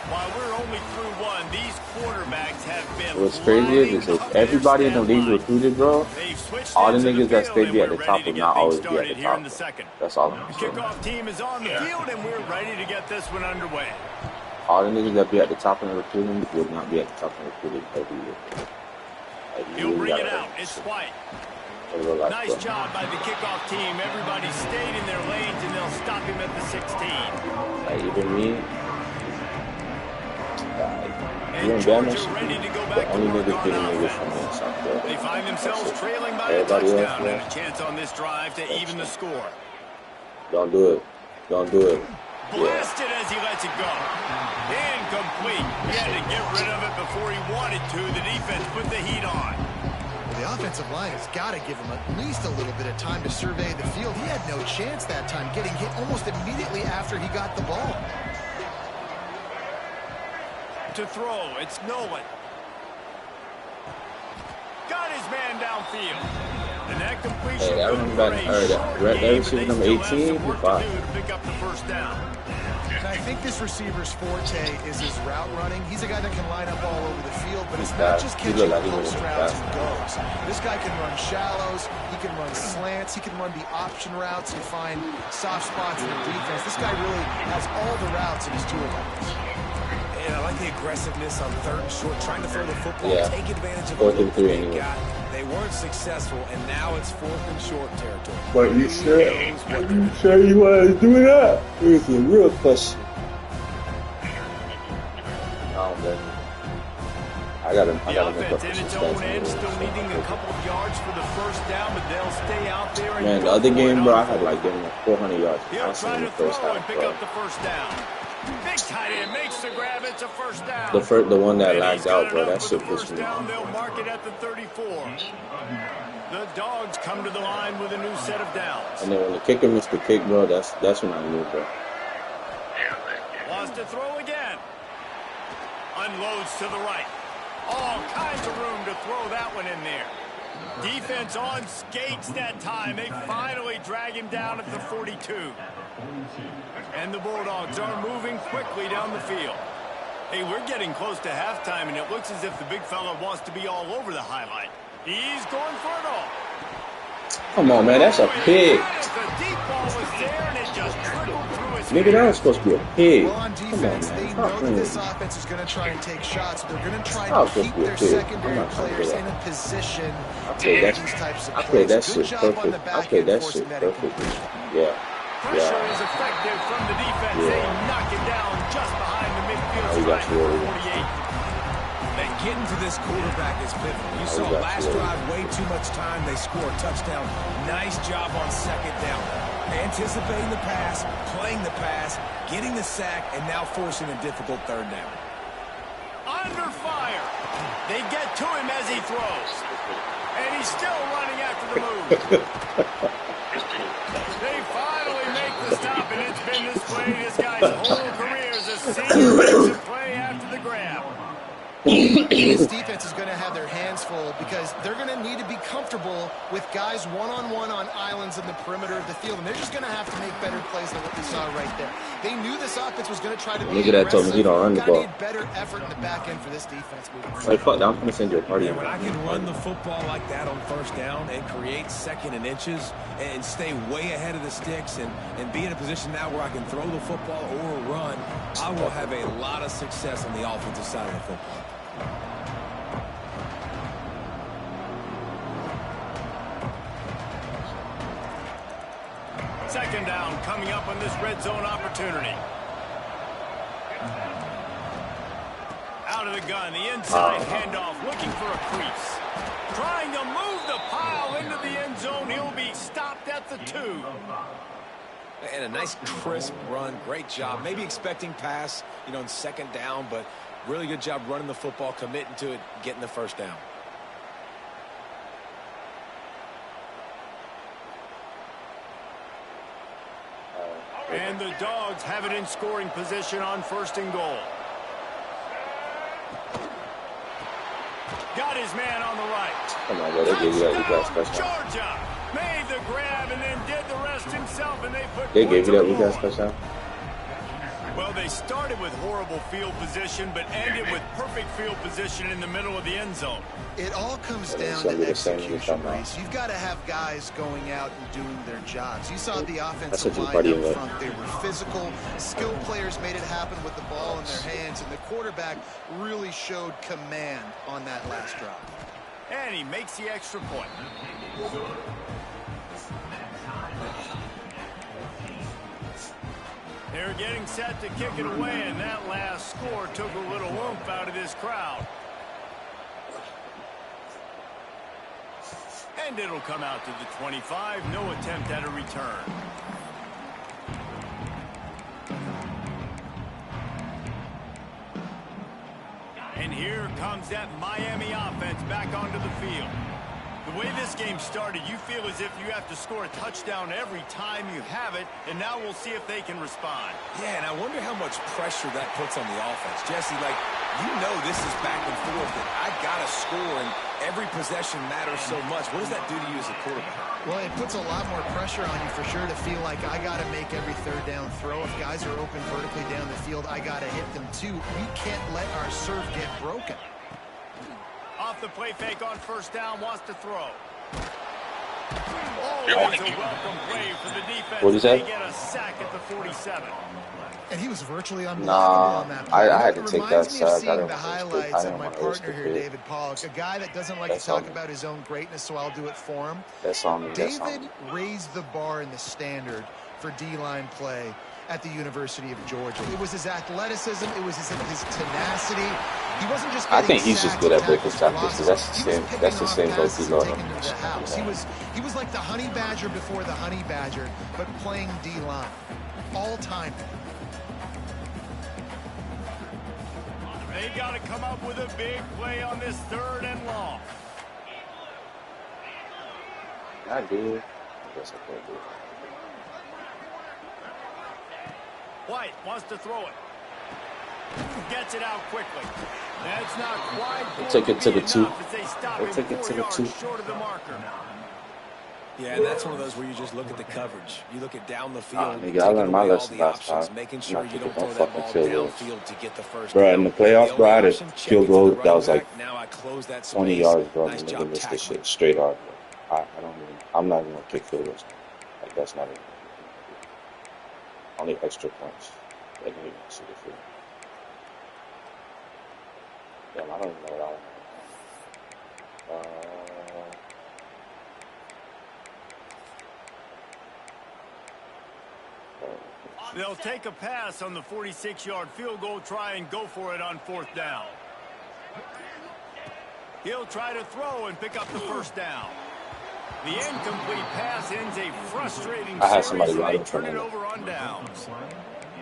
While we're only through one, these quarterbacks have been. What's crazy is if everybody in the league recruited, bro, all the niggas that stay be at the top will not always be at the top. That's all I'm saying. Kickoff team is on the field, and we're ready to get this one underway. All the niggas that be at the top in the recruiting would not be at the top in the recruiting every year. He'll bring it out. It's White. Nice job by the kickoff team. Everybody stayed in their lanes, and they'll stop him at the 16. Even me. And Georgia ready to go back to work on offense. They find themselves trailing by a touchdown and a chance on this drive to even the score. Don't do it. Don't do it. Blasted as he lets it go. Incomplete. He had to get rid of it before he wanted to. The defense put the heat on. The offensive line has got to give him at least a little bit of time to survey the field. He had no chance that time, getting hit almost immediately after he got the ball. To throw, it's Nolan. Got his man downfield. And that completion. Hey, I remember that receiver number 18. To pick up the first down. And I think this receiver's forte is his route running. He's a guy that can line up all over the field, but it's not just catching post routes and goes. This guy can run shallows, he can run slants, he can run the option routes and find soft spots in the defense. This guy really has all the routes in his toolbox. And I like the aggressiveness on third and short, trying to throw the football, take advantage of what they got. They weren't successful, and now it's fourth and short territory. But you sure? Are you sure you want to do that? It's a real question. I gotta make The up offense for in some its own stats end, anyway. still needing a couple of yards for the first down, but they'll stay out there and Man, the go other for game, it bro, on I had like given him 400 yards He'll passing try in to the first throw and half, pick bro. up the first down. Big tight end makes the grab. It's a first down. The one that And he's lagged got out, bro, enough that for the shit pissed first me off. down. They'll mark it at the 34. The Dogs come to the line with a new set of downs. And then when the kicker missed the kick, bro, that's when I knew, bro. Wants to throw again. Unloads to the right. All kinds of room to throw that one in there. Defense on skates that time. They finally drag him down at the 42. And the Bulldogs are moving quickly down the field. Hey, we're getting close to halftime, and it looks as if the big fella wants to be all over the highlight. He's going for it all. Come on, man, that's a pig. The deep ball was there, and it just trickled through his Nigga, that was supposed to be a pig. Well, on Come on, defense, man. they Stop know that playing. this offense is going to try and take shots. They're going to try I was to supposed keep to be a their pig. I'm secondary not trying to players do in that. a position I to played make that. these types of I played plays. that Good shit job on the perfect. I back played end that forcing shit that perfect. incompletion. Yeah. Pressure Yeah. is effective from the defense. Yeah. They knock it down just behind the midfield Now we got stripe you at over. 48. Man, getting to this quarterback is pivotal. You saw got last you. drive way too much time. They score a touchdown. Nice job on second down. Anticipating the pass, playing the pass, getting the sack, and now forcing a difficult third down. Under fire. They get to him as he throws. And he's still running after the move. They finally make the stop, and it's been this way this guy's whole career as a senior makes a play after the grab. This defense is going to have their hands full because they're going to need to be comfortable with guys one-on-one on islands in the perimeter of the field, and they're just going to have to make better plays than what we saw right there. They knew this offense was going to try to be Nigga that told me he don't run the Got to ball. need better effort in the back end for this defense moving forward. Like, fuck that. I'm gonna send you a party. And when I can run the football like that on first down and create second and inches and stay way ahead of the sticks and be in a position now where I can throw the football or run, I will have a lot of success on the offensive side of the football. Second down coming up on this red zone opportunity. Out of the gun, the inside handoff, looking for a crease. Trying to move the pile into the end zone. He'll be stopped at the 2. And a nice crisp run. Great job. Maybe expecting pass, in second down, but really good job running the football, committing to it, getting the first down. And the Dogs have it in scoring position on first and goal. Got his man on the right. Come on, bro. They gave you that. You guys touchdown. Georgia made the grab and then did the rest himself, and they put They gave you that. points You on guys the board. touchdown. Well, they started with horrible field position, but ended with perfect field position in the middle of the end zone. It all comes Yeah, down it's gonna to be the same execution, result. Reese. You've got to have guys going out and doing their jobs. You saw the That's offensive what you line party up with. front. They were physical. Skilled players made it happen with the ball in their hands, and the quarterback really showed command on that last drive. And he makes the extra point. They're getting set to kick it away, and that last score took a little oomph out of this crowd. And it'll come out to the 25. No attempt at a return. And here comes that Miami offense back onto the field. The way this game started, you feel as if you have to score a touchdown every time you have it, and now we'll see if they can respond. Yeah, and I wonder how much pressure that puts on the offense. Jesse, this is back and forth, and I got to score, and every possession matters so much. What does that do to you as a quarterback? Well, it puts a lot more pressure on you for sure to feel like I got to make every third down throw. If guys are open vertically down the field, I got to hit them too. We can't let our serve get broken. Off the play fake on first down, wants to throw. Always a welcome play for the defense. What'd you say? They get a sack at the 47. And he was virtually unblockable Nah, on that play. I had to It take reminds that me of sack. I seeing didn't the want to risk it. highlights I of didn't my want to risk partner it, here, kid. David Pollock, a guy that doesn't like That's to talk on me. about his own greatness, so I'll do it for him. That's on me. That's on David me. raised the bar in the standard for D-line play at the University of Georgia. It was his athleticism. It was his tenacity. He wasn't just I getting think he's just good at breaking tackles. That's the same goatee load on him. He was like the honey badger before the honey badger, but playing D-line. All time. They got to come up with a big play on this 3rd and long. I do. I guess I can't do it. White wants to throw it. Gets it out quickly. That's not quite. We'll take it to the 2. We'll take it to the 2. Short of the marker. Yeah, and that's one of those where you just look at the coverage. You look at down the field. Nigga, I learned my lesson last time. Making sure you don't throw that fucking ball field goals. downfield to get the first Bro, down. in the playoffs, bro, I had a field goal that was like Now I close that 20 space. yards, bro. Nice And job nigga missed this tackling. shit straight hard, bro. I'm not even gonna kick field goals. Like, that's not even. Only extra points. That nigga gonna see the field. Damn, I don't even know what I want. They'll take a pass on the 46-yard field goal, try and go for it on 4th down. He'll try to throw and pick up the 1st down. The incomplete pass ends a frustrating I had series, somebody and right they in turn front it of me. over on downs.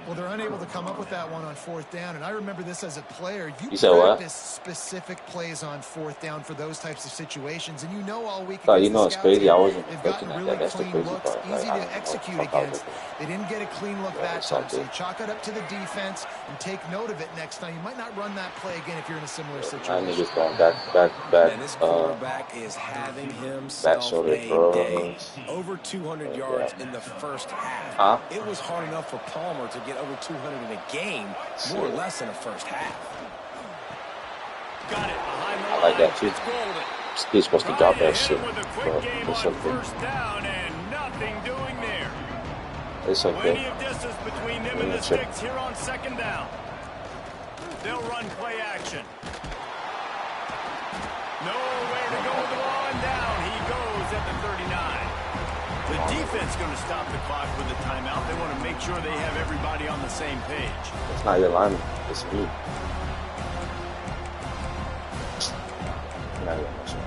Well, they're unable to come up with that one on 4th down, and I remember this as a player. You said what? Practice specific plays on 4th down for those types of situations, and you know all week. You know it's crazy. I wasn't They've expecting gotten that. really That's the clean crazy looks, part. easy Like, to execute against. They didn't get a clean look that time, so you chalk it up to the defense and take note of it next time. You might not run that play again if you're in a similar My situation. niggas going back, And this quarterback is having himself shoulder a day. throws. Over 200 yards in the first half. Huh? It was hard enough for Palmer to get over 200 in a game, more or less in the first half. Got it behind the I like that too. It's golden. He's supposed to drop that shit. With a quick But game it's on okay. 1st down and nothing doing there. It's Plenty okay. of distance between them and the sticks here on 2nd down. They'll run play action. Nowhere to go with the ball, and down he goes at the 39. The defense going to stop the clock with a timeout. They want to make sure they have everybody on the same page. It's not your lineman. It's me. Not your lineman.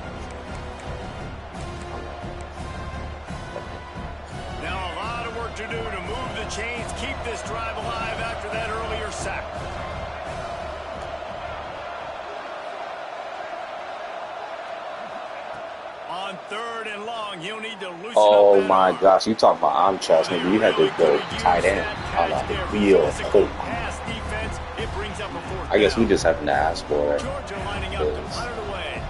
Now a lot of work to do to move the chains, keep this drive alive after that earlier sack. On 3rd and long, he'll need to loosen Oh up my that gosh, you talking about arm trash, nigga. You had to go tight end on a wheel. Pass defense, it brings up a 4th I guess we down. just happen to ask for it. Georgia lining up to fire it away.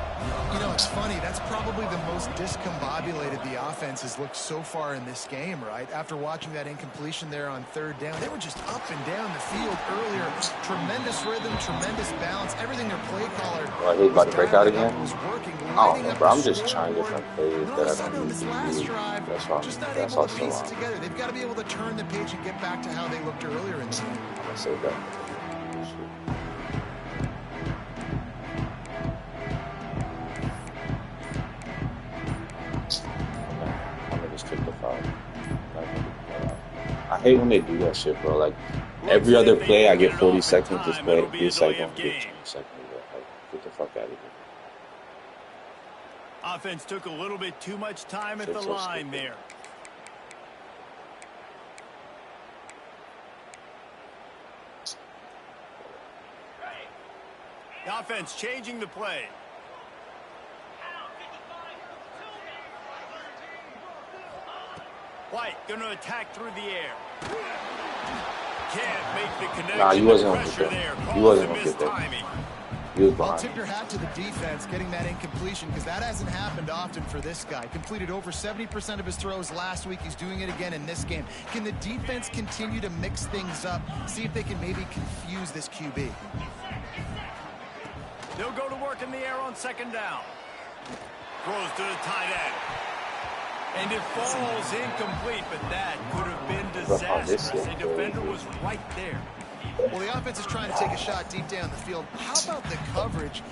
You know, it's funny. That's probably the most discombobulated the offense has looked so far in this game, right? After watching that incompletion there on 3rd down, they were just up and down the field earlier. Tremendous rhythm, tremendous balance. Everything their play caller Oh, he's about to break out again? was working. I don't know, bro. I'm just trying different plays that I don't need this to last do. drive, That's why just not that's able all to so piece it long. together. They've got to be able to turn the page and get back to how they looked earlier in the game. I'm gonna say that. I'm gonna just take the foul. I hate when they do that shit, bro. Like every other play, I get 40 seconds. This play, this like gonna get 20 seconds. Bro. Like, get the fuck out of here. Offense took a little bit too much time at Shit's the so line stupid. there. The offense changing the play. White going to attack through the air. Can't make the connection. Nah, you wasn't gonna Pressure get there. that. You Calls wasn't a gonna missed get that. timing. He was I'll behind. tip your hat to the defense getting that incompletion because that hasn't happened often for this guy. Completed over 70% of his throws last week. He's doing it again in this game. Can the defense continue to mix things up? See if they can maybe confuse this QB. They'll go to work in the air on 2nd down. Throws to the tight end. And it falls incomplete, but that could have been disastrous. The defender was right there. Well, the offense is trying to take a shot deep down the field. How about the coverage?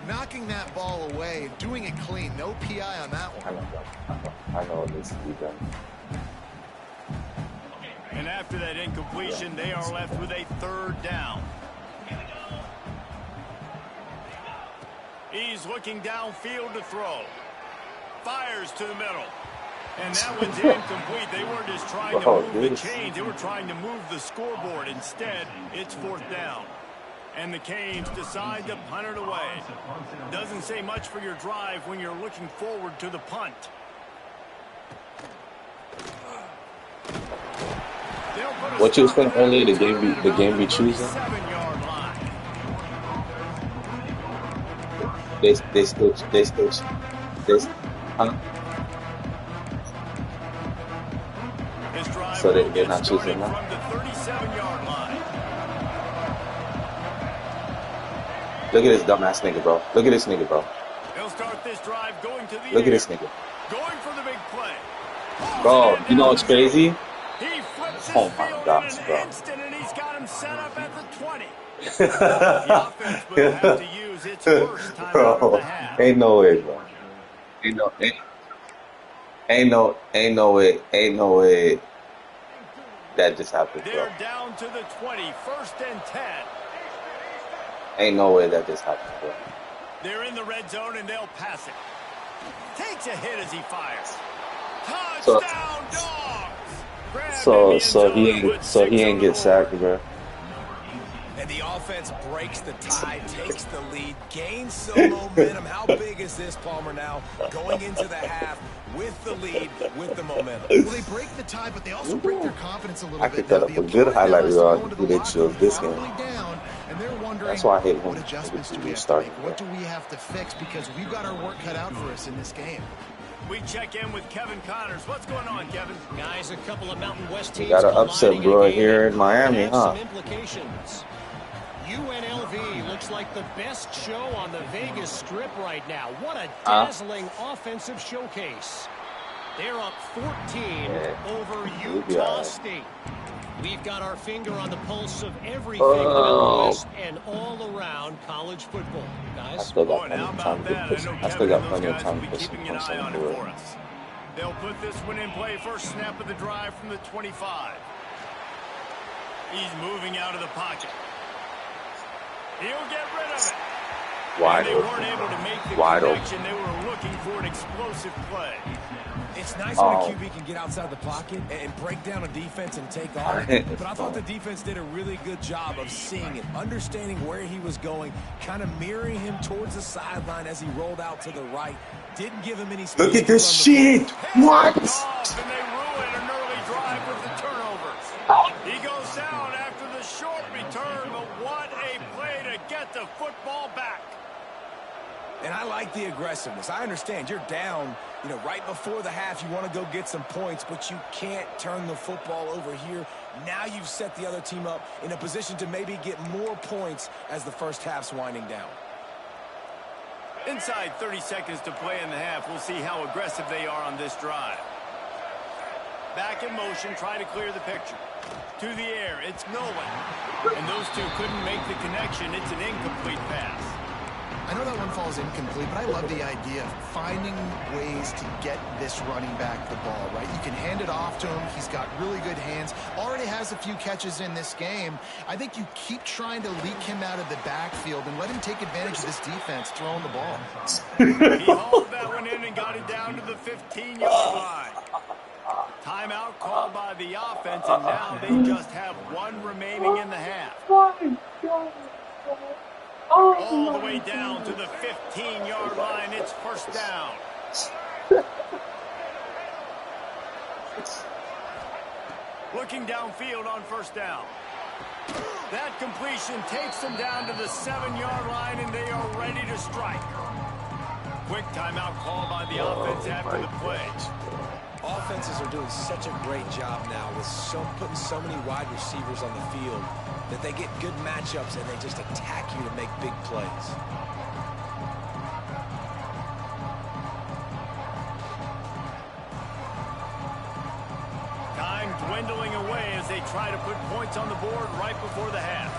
Knocking that ball away, doing it clean. No PI on that one. I know what needs to be done. And after that incompletion, they are left with a 3rd down. He's looking downfield to throw. Fires to the middle. And that one's incomplete. They weren't just trying to move the chains. They were trying to move the scoreboard. Instead, it's 4th down. And the Canes decide to punt it away. Doesn't say much for your drive when you're looking forward to the punt. What you was saying earlier, the game be choosing? They still, huh? So they're not choosing now? From the 37-yard line. Look at this dumbass nigga, bro. Look at this nigga, bro. They'll start this drive going to the Look at this nigga. Going for the big play. Bro, you know what's crazy? He flips his Oh my field gosh, in an bro. instant, and he's got him set up at the 20. The offense will have to use its first time out of the half. Ain't no way, bro. Ain't no way that just happened, bro. They're down to the 20, 1st and 10. Ain't no way that just happened, bro. They're in the red zone, and they'll pass it. Takes a hit as he fires. Touchdown, Dogs! So he ain't get sacked, bro. And the offense breaks the tie, takes the lead, gains some momentum. How big is this, Palmer, now? Going into the half with the lead, with the momentum. Well, they break the tie, but they also break their confidence a little bit. I could cut up a good highlight reel on who they chose this game. And they're wondering, that's why I hate when what adjustments do we have to make? What do we have to fix? Because we've got our work cut out for us in this game. We check in with Kevin Connors. What's going on, Kevin? Guys, a couple of Mountain West teams. We got an upset, bro, here in Miami, huh? Some implications. UNLV looks like the best show on the Vegas Strip right now. What a dazzling offensive showcase. They're up 14 over Utah State. We've got our finger on the pulse of everything in the Mountain West and all around college football. Guys, I still got plenty of time to put some points on the board. They'll put this one in play. First snap of the drive from the 25. He's moving out of the pocket. He'll get rid of it. Wide they open. weren't able to make the Wide connection. open. They were looking for an explosive play. It's nice when a QB can get outside the pocket and break down a defense and take off. But I thought the defense did a really good job of seeing it, understanding where he was going, kind of mirroring him towards the sideline as he rolled out to the right. Didn't give him any space. Look at this shit. What? And they ruin an early drive with the turnovers. He goes down after the short return, but what a play to get the football back. And I like the aggressiveness. I understand you're down, right before the half. You want to go get some points, but you can't turn the football over here. Now you've set the other team up in a position to maybe get more points as the first half's winding down. Inside 30 seconds to play in the half. We'll see how aggressive they are on this drive. Back in motion, trying to clear the picture. To the air, it's Nolan. And those two couldn't make the connection. It's an incomplete pass. I know that one falls incomplete, but I love the idea of finding ways to get this running back the ball, right? You can hand it off to him. He's got really good hands. Already has a few catches in this game. I think you keep trying to leak him out of the backfield and let him take advantage of this defense throwing the ball. He hauled that one in and got it down to the 15-yard line. Timeout called by the offense, and now they just have one remaining in the half. All the way down to the 15-yard line. It's first down. Looking downfield on first down. That completion takes them down to the 7-yard line, and they are ready to strike. Quick timeout called by the offense after the play. Offenses are doing such a great job now with putting so many wide receivers on the field that they get good matchups and they just attack you to make big plays. Time dwindling away as they try to put points on the board right before the half.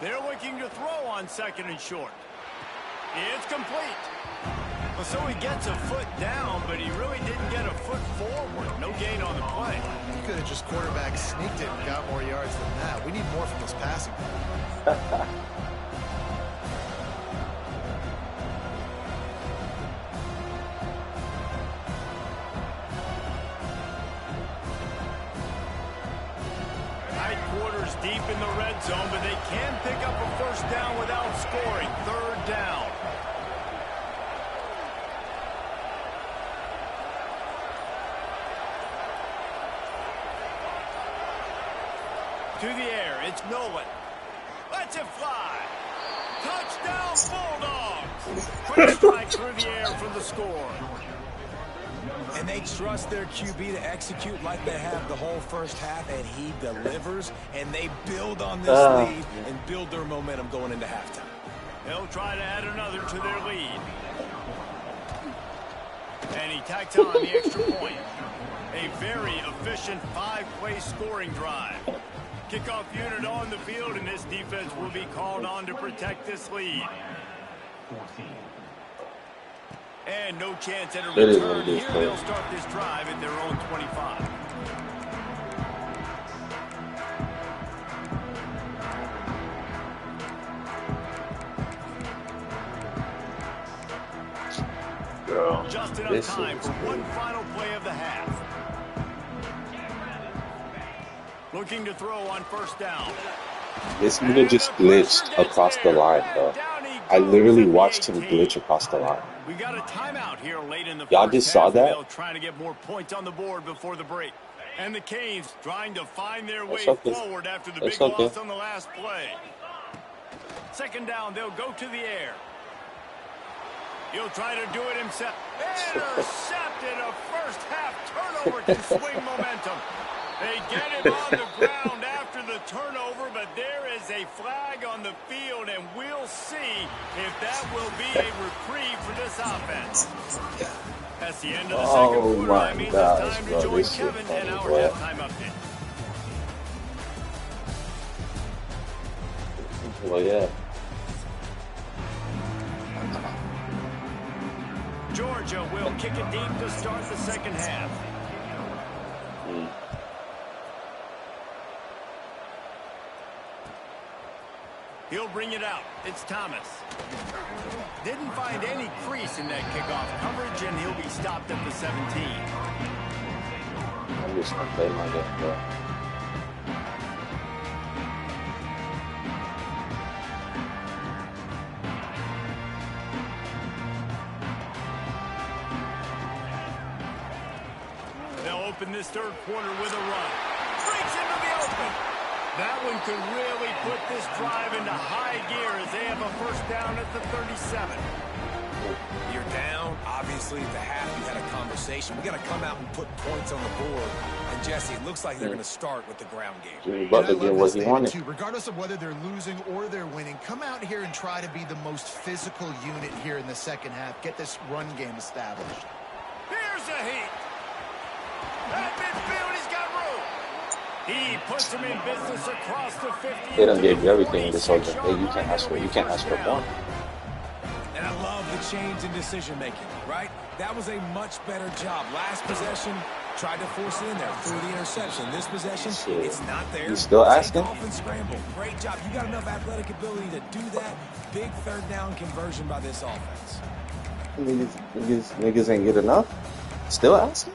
They're looking to throw on second and short. It's complete. Well, so he gets a foot down, but he really didn't get a foot forward. No gain on the play. He could have just quarterback sneaked it and got more yards than that. We need more from this passing. Tight quarters deep in the red zone, but they can pick up a first down without scoring. Third down. To the air, it's Nolan. Lets it fly. Touchdown, Bulldogs. Quick strike through the air for the score. And they trust their QB to execute like they have the whole first half, and he delivers, and they build on this lead and build their momentum going into halftime. They'll try to add another to their lead. And he tacks on the extra point. A very efficient 5-play scoring drive. Kickoff unit on the field, and this defense will be called on to protect this lead. And no chance at a return here. They'll start this drive at their own 25. Bro, just enough time for one final play of the half. Looking to throw on first down. This nigga just glitched across the line, bro. I literally watched him glitch across the line. We got a timeout here late in the Y'all just saw that? They'll try to get more points on the board before the break. And the Canes trying to find their way forward after the big loss on the last play. Second down, they'll go to the air. He'll try to do it himself. Intercepted. A first half turnover can swing momentum. They get him on the ground after the turnover, but there is a flag on the field, and we'll see if that will be a reprieve for this offense. That's the end of the second quarter. That means it's time to join Kevin and our halftime update. Well, yeah. Georgia will kick it deep to start the second half. He'll bring it out. It's Thomas. Didn't find any crease in that kickoff coverage, and he'll be stopped at the 17. I'm just gonna play my game, bro. They'll open this third quarter with a run. Breaks into the open. That one could really put this drive into high gear as they have a first down at the 37. You're down. Obviously, at the half, you had a conversation. We got to come out and put points on the board. And, Jesse, it looks like they're going to start with the ground game. Jimmy Butler did what he wanted. Regardless of whether they're losing or they're winning, come out here and try to be the most physical unit here in the second half. Get this run game established. Here's a heat. At midfield, he's got room. He puts him in business across the 50. They done gave you everything in this whole game. Hey, you can't ask for more. And I love the change in decision-making, right? That was a much better job. Last possession, tried to force it in there through the interception. This possession, it's not there. You still asking? Take off and scramble. Great job. You got enough athletic ability to do that. Big third down conversion by this offense. Niggas ain't get enough? Still asking?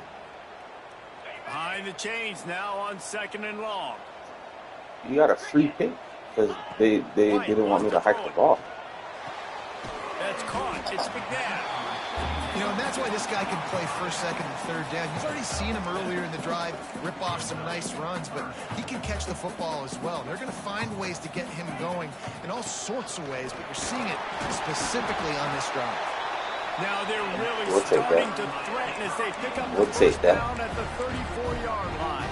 Behind the chains now on second and long. You got a free pick because they didn't want me to hike the ball. That's caught. It's McNabb. You know, and that's why this guy can play first, second, and third down. You've already seen him earlier in the drive rip off some nice runs, but he can catch the football as well. They're going to find ways to get him going in all sorts of ways, but you're seeing it specifically on this drive. Now they're really starting to threaten as they pick up the first down at the 34-yard line.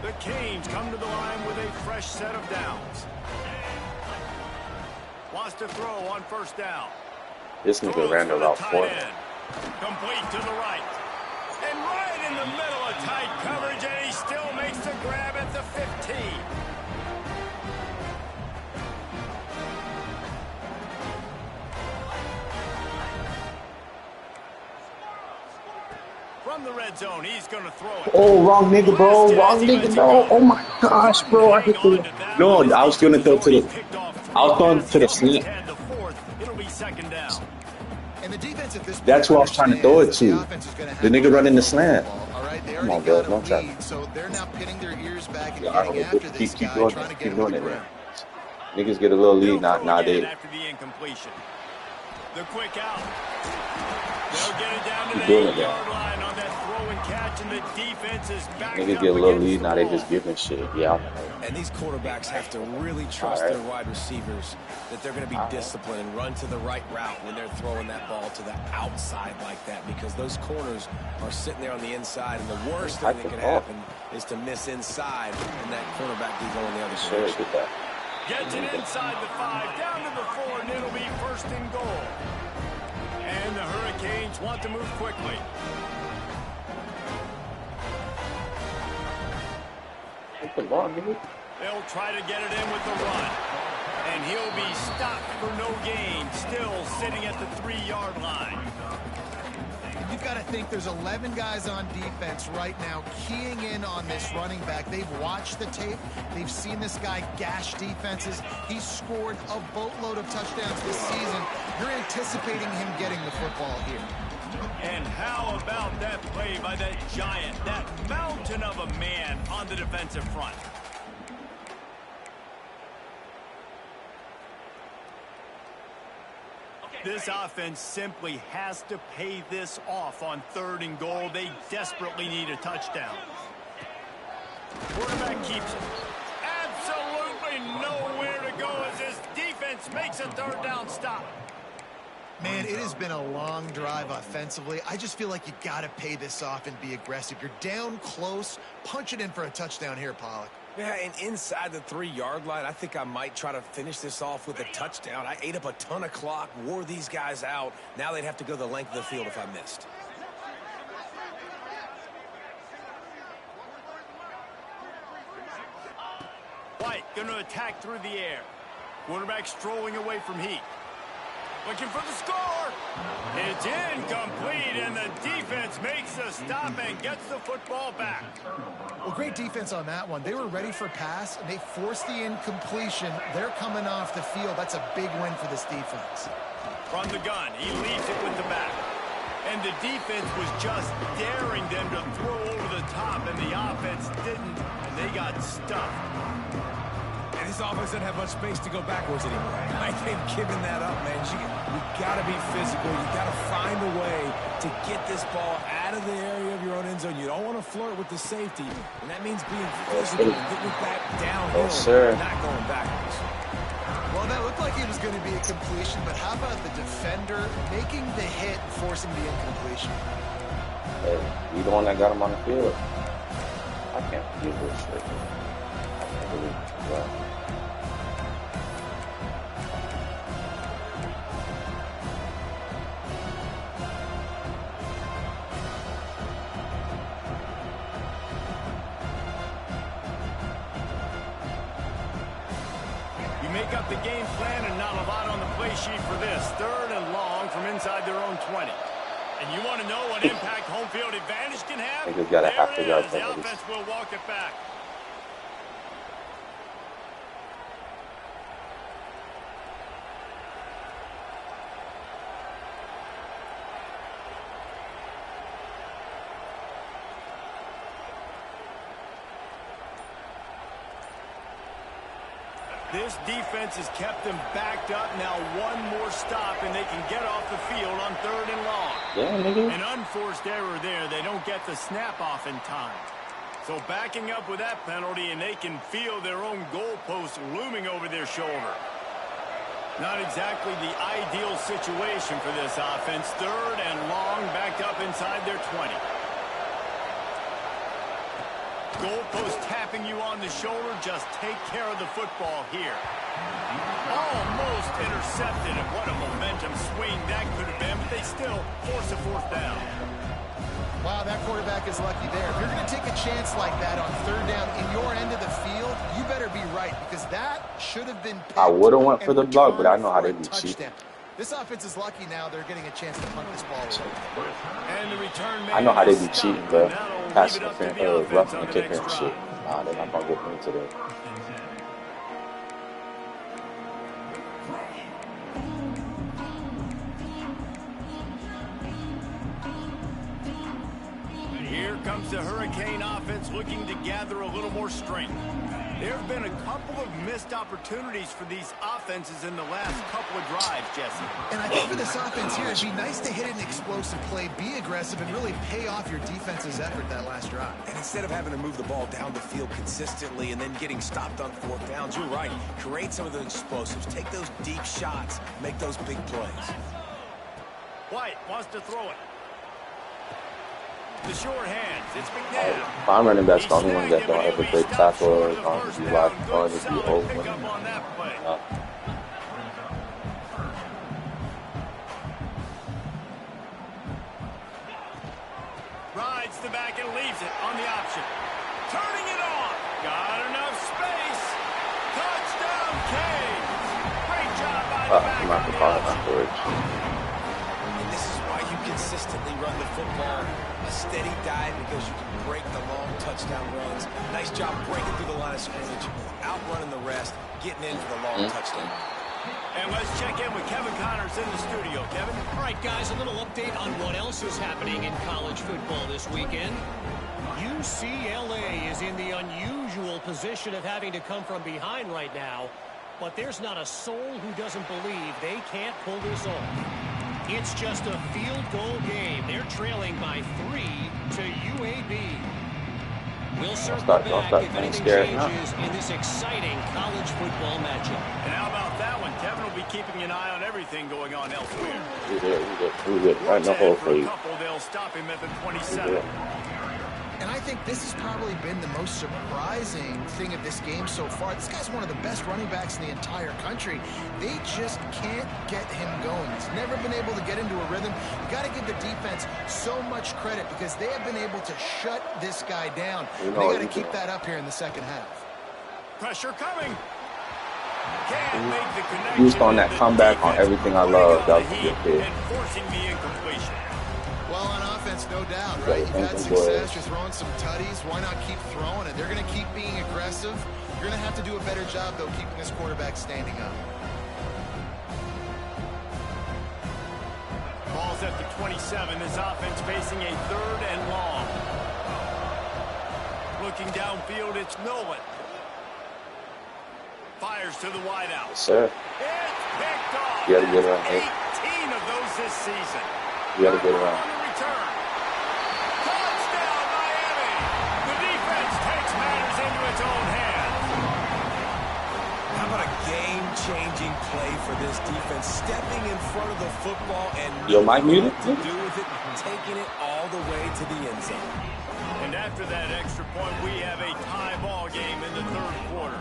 The Canes come to the line with a fresh set of downs. Wants to throw on first down. This nigga ran the route for him. Complete to the right. And right in the middle of tight coverage, and he still makes the grab at the 15. zone. He's going to throw it. Oh, wrong nigga, bro. Wrong nigga, no. Oh my gosh, bro. I hit the. No, I was gonna throw to the. I was going to the slant. It'll be second down. And the defense at this point, That's what I was trying to throw it to. The nigga running the slant. All right, they Come already on, bro. got a Don't try. lead, so they're now pinning their ears back and Yeah, getting after this keep guy, doing trying to it. get Keep him on doing the it, ground. man. Niggas get a little lead, not they. After the incompletion. The quick out. They'll get it down to Keep the doing it, 8-yard line on that throw and catch, and the defense is back. Niggas get a little lead, now they just giving shit. Yeah. And these quarterbacks have to really trust their wide receivers that they're going to be disciplined and run to the right route when they're throwing that ball to the outside like that, because those corners are sitting there on the inside, and the worst thing that could happen is to miss inside and that quarterback be going the other direction. Gets it inside the 5, down to the 4, and it'll be first and goal. And the Hurricanes want to move quickly. They'll try to get it in with the run. And he'll be stopped for no gain, still sitting at the 3-yard line. You've got to think there's 11 guys on defense right now keying in on this running back. They've watched the tape. They've seen this guy gash defenses. He's scored a boatload of touchdowns this season. You're anticipating him getting the football here. And how about that play by that giant, that mountain of a man on the defensive front? This offense simply has to pay this off on 3rd and goal. They desperately need a touchdown. Quarterback keeps it. Absolutely nowhere to go as this defense makes a 3rd down stop. Man, it has been a long drive offensively. I just feel like you got to pay this off and be aggressive. You're down close. Punch it in for a touchdown here, Pollock. Yeah, and inside the 3-yard line, I think I might try to finish this off with a touchdown. I ate up a ton of clock, wore these guys out. Now they'd have to go the length of the field if I missed. White going to attack through the air. Quarterback strolling away from Heat. Looking for the score. It's incomplete, and the defense makes the stop and gets the football back. Well, great defense on that one. They were ready for pass, and they forced the incompletion. They're coming off the field. That's a big win for this defense. From the gun, he leaves it with the back. And the defense was just daring them to throw over the top, and the offense didn't, and they got stuffed. And this offense doesn't have much space to go backwards anymore. I ain't giving that up, man. You got to be physical. You got to find a way to get this ball out of the area of your own end zone. You don't want to flirt with the safety, and that means being physical and getting it back downhill, not going backwards. Well, that looked like it was going to be a completion, but how about the defender making the hit and forcing the incompletion? Hey, you the one that got him on the field. I can't believe this shit. I can't believe it. Make up the game plan and not a lot on the play sheet for this. 3rd and long from inside their own 20. And you want to know what impact home field advantage can have? There it is. The offense will walk it back. This defense has kept them backed up. Now one more stop, and they can get off the field on 3rd and long. Yeah, An unforced error there. They don't get the snap off in time. So backing up with that penalty, and they can feel their own goalpost looming over their shoulder. Not exactly the ideal situation for this offense. 3rd and long, backed up inside their 20. Goalpost tapping you on the shoulder. Just take care of the football here. Almost intercepted, and what a momentum swing that could have been, but they still force a 4th down. Wow, that quarterback is lucky there. If you're going to take a chance like that on 3rd down in your end of the field, you better be right, because that should have been picked. I would have went for the block, but I know how they be cheating. This offense is lucky now they're getting a chance to punt this ball away. And the return I know how they be stopped, cheating, bro. now they'll Passing leave it up to the the offense roughing on the the kicker and next shit. drive. Nah, they're not gonna get me today. Here comes the Hurricane offense looking to gather a little more strength. There have been a couple of missed opportunities for these offenses in the last couple of drives, Jesse. And I think for this offense here, it'd be nice to hit an explosive play, be aggressive, and really pay off your defense's effort that last drive. And instead of having to move the ball down the field consistently and then getting stopped on 4th downs, you're right. Create some of those explosives. Take those deep shots. Make those big plays. White wants to throw it. The short hands. It's McNabb. If I'm running back, the only one that don't ever break tackle or going to be like, going to be over. Rides the back and leaves it on the option. Turning it on. Got enough space. Touchdown, Canes. Great job by the back I'm not on the call it option. afterwards. And this is why you consistently run the football. A steady dive because you can break the long touchdown runs. Nice job breaking through the line of scrimmage, outrunning the rest, getting in for the long touchdown. And let's check in with Kevin Connors in the studio. Kevin? All right, guys, a little update on what else is happening in college football this weekend. UCLA is in the unusual position of having to come from behind right now, but there's not a soul who doesn't believe they can't pull this off. It's just a field goal game. They're trailing by 3 to UAB. We'll circle back if anything changes in this exciting college football matchup. And how about that one? Kevin will be keeping an eye on everything going on elsewhere. We good. Right in the hole for you. They'll stop him at the 27. And I think this has probably been the most surprising thing of this game so far. This guy's one of the best running backs in the entire country. They just can't get him going. He's never been able to get into a rhythm. You got to give the defense so much credit because they have been able to shut this guy down. They got to keep that up here in the second half. Pressure coming. Can't make the connection. Used on that comeback on everything I love. That was a good pick. Enforcing the incompletion. Well, on offense, no doubt, right? You've had success. You're throwing some tutties. Why not keep throwing it? They're going to keep being aggressive. You're going to have to do a better job, though, keeping this quarterback standing up. Ball's at the 27. This offense facing a 3rd and long. Looking downfield, it's Nolan. Fires to the wideout. Yes, sir. It's picked off. You got to get around 18 of those this season. You got to get around. Return. Touchdown, Miami. The defense takes matters into its own hands. How about a game-changing play for this defense? Stepping in front of the football and Yo, Mike muted? to do with it, taking it all the way to the end zone. And after that extra point, we have a tie ball game in the 3rd quarter.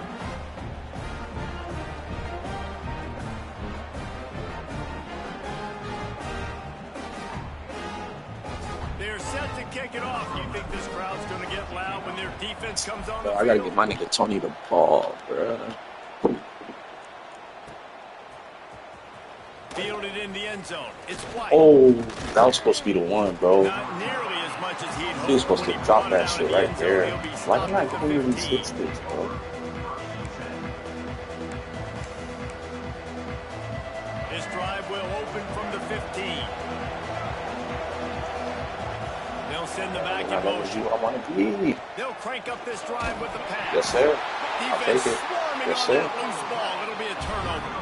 They're set to kick it off. You think this crowd's going to get loud when their defense comes on the field? I got to get my nigga Tony the ball, bro. Fielded in the end zone. It's White. Oh, that was supposed to be the one, bro. Not nearly as much as he'd hoped. He was supposed to drop that shit right there. Why Why did I clearly switch this, bro? This drive will open from the 15. They'll send the back in motion. I want to be. They'll crank up this drive with the pass. Yes, sir. I'll Defense take it. swarming Yes, on sir. that loose ball. It'll be a turnover.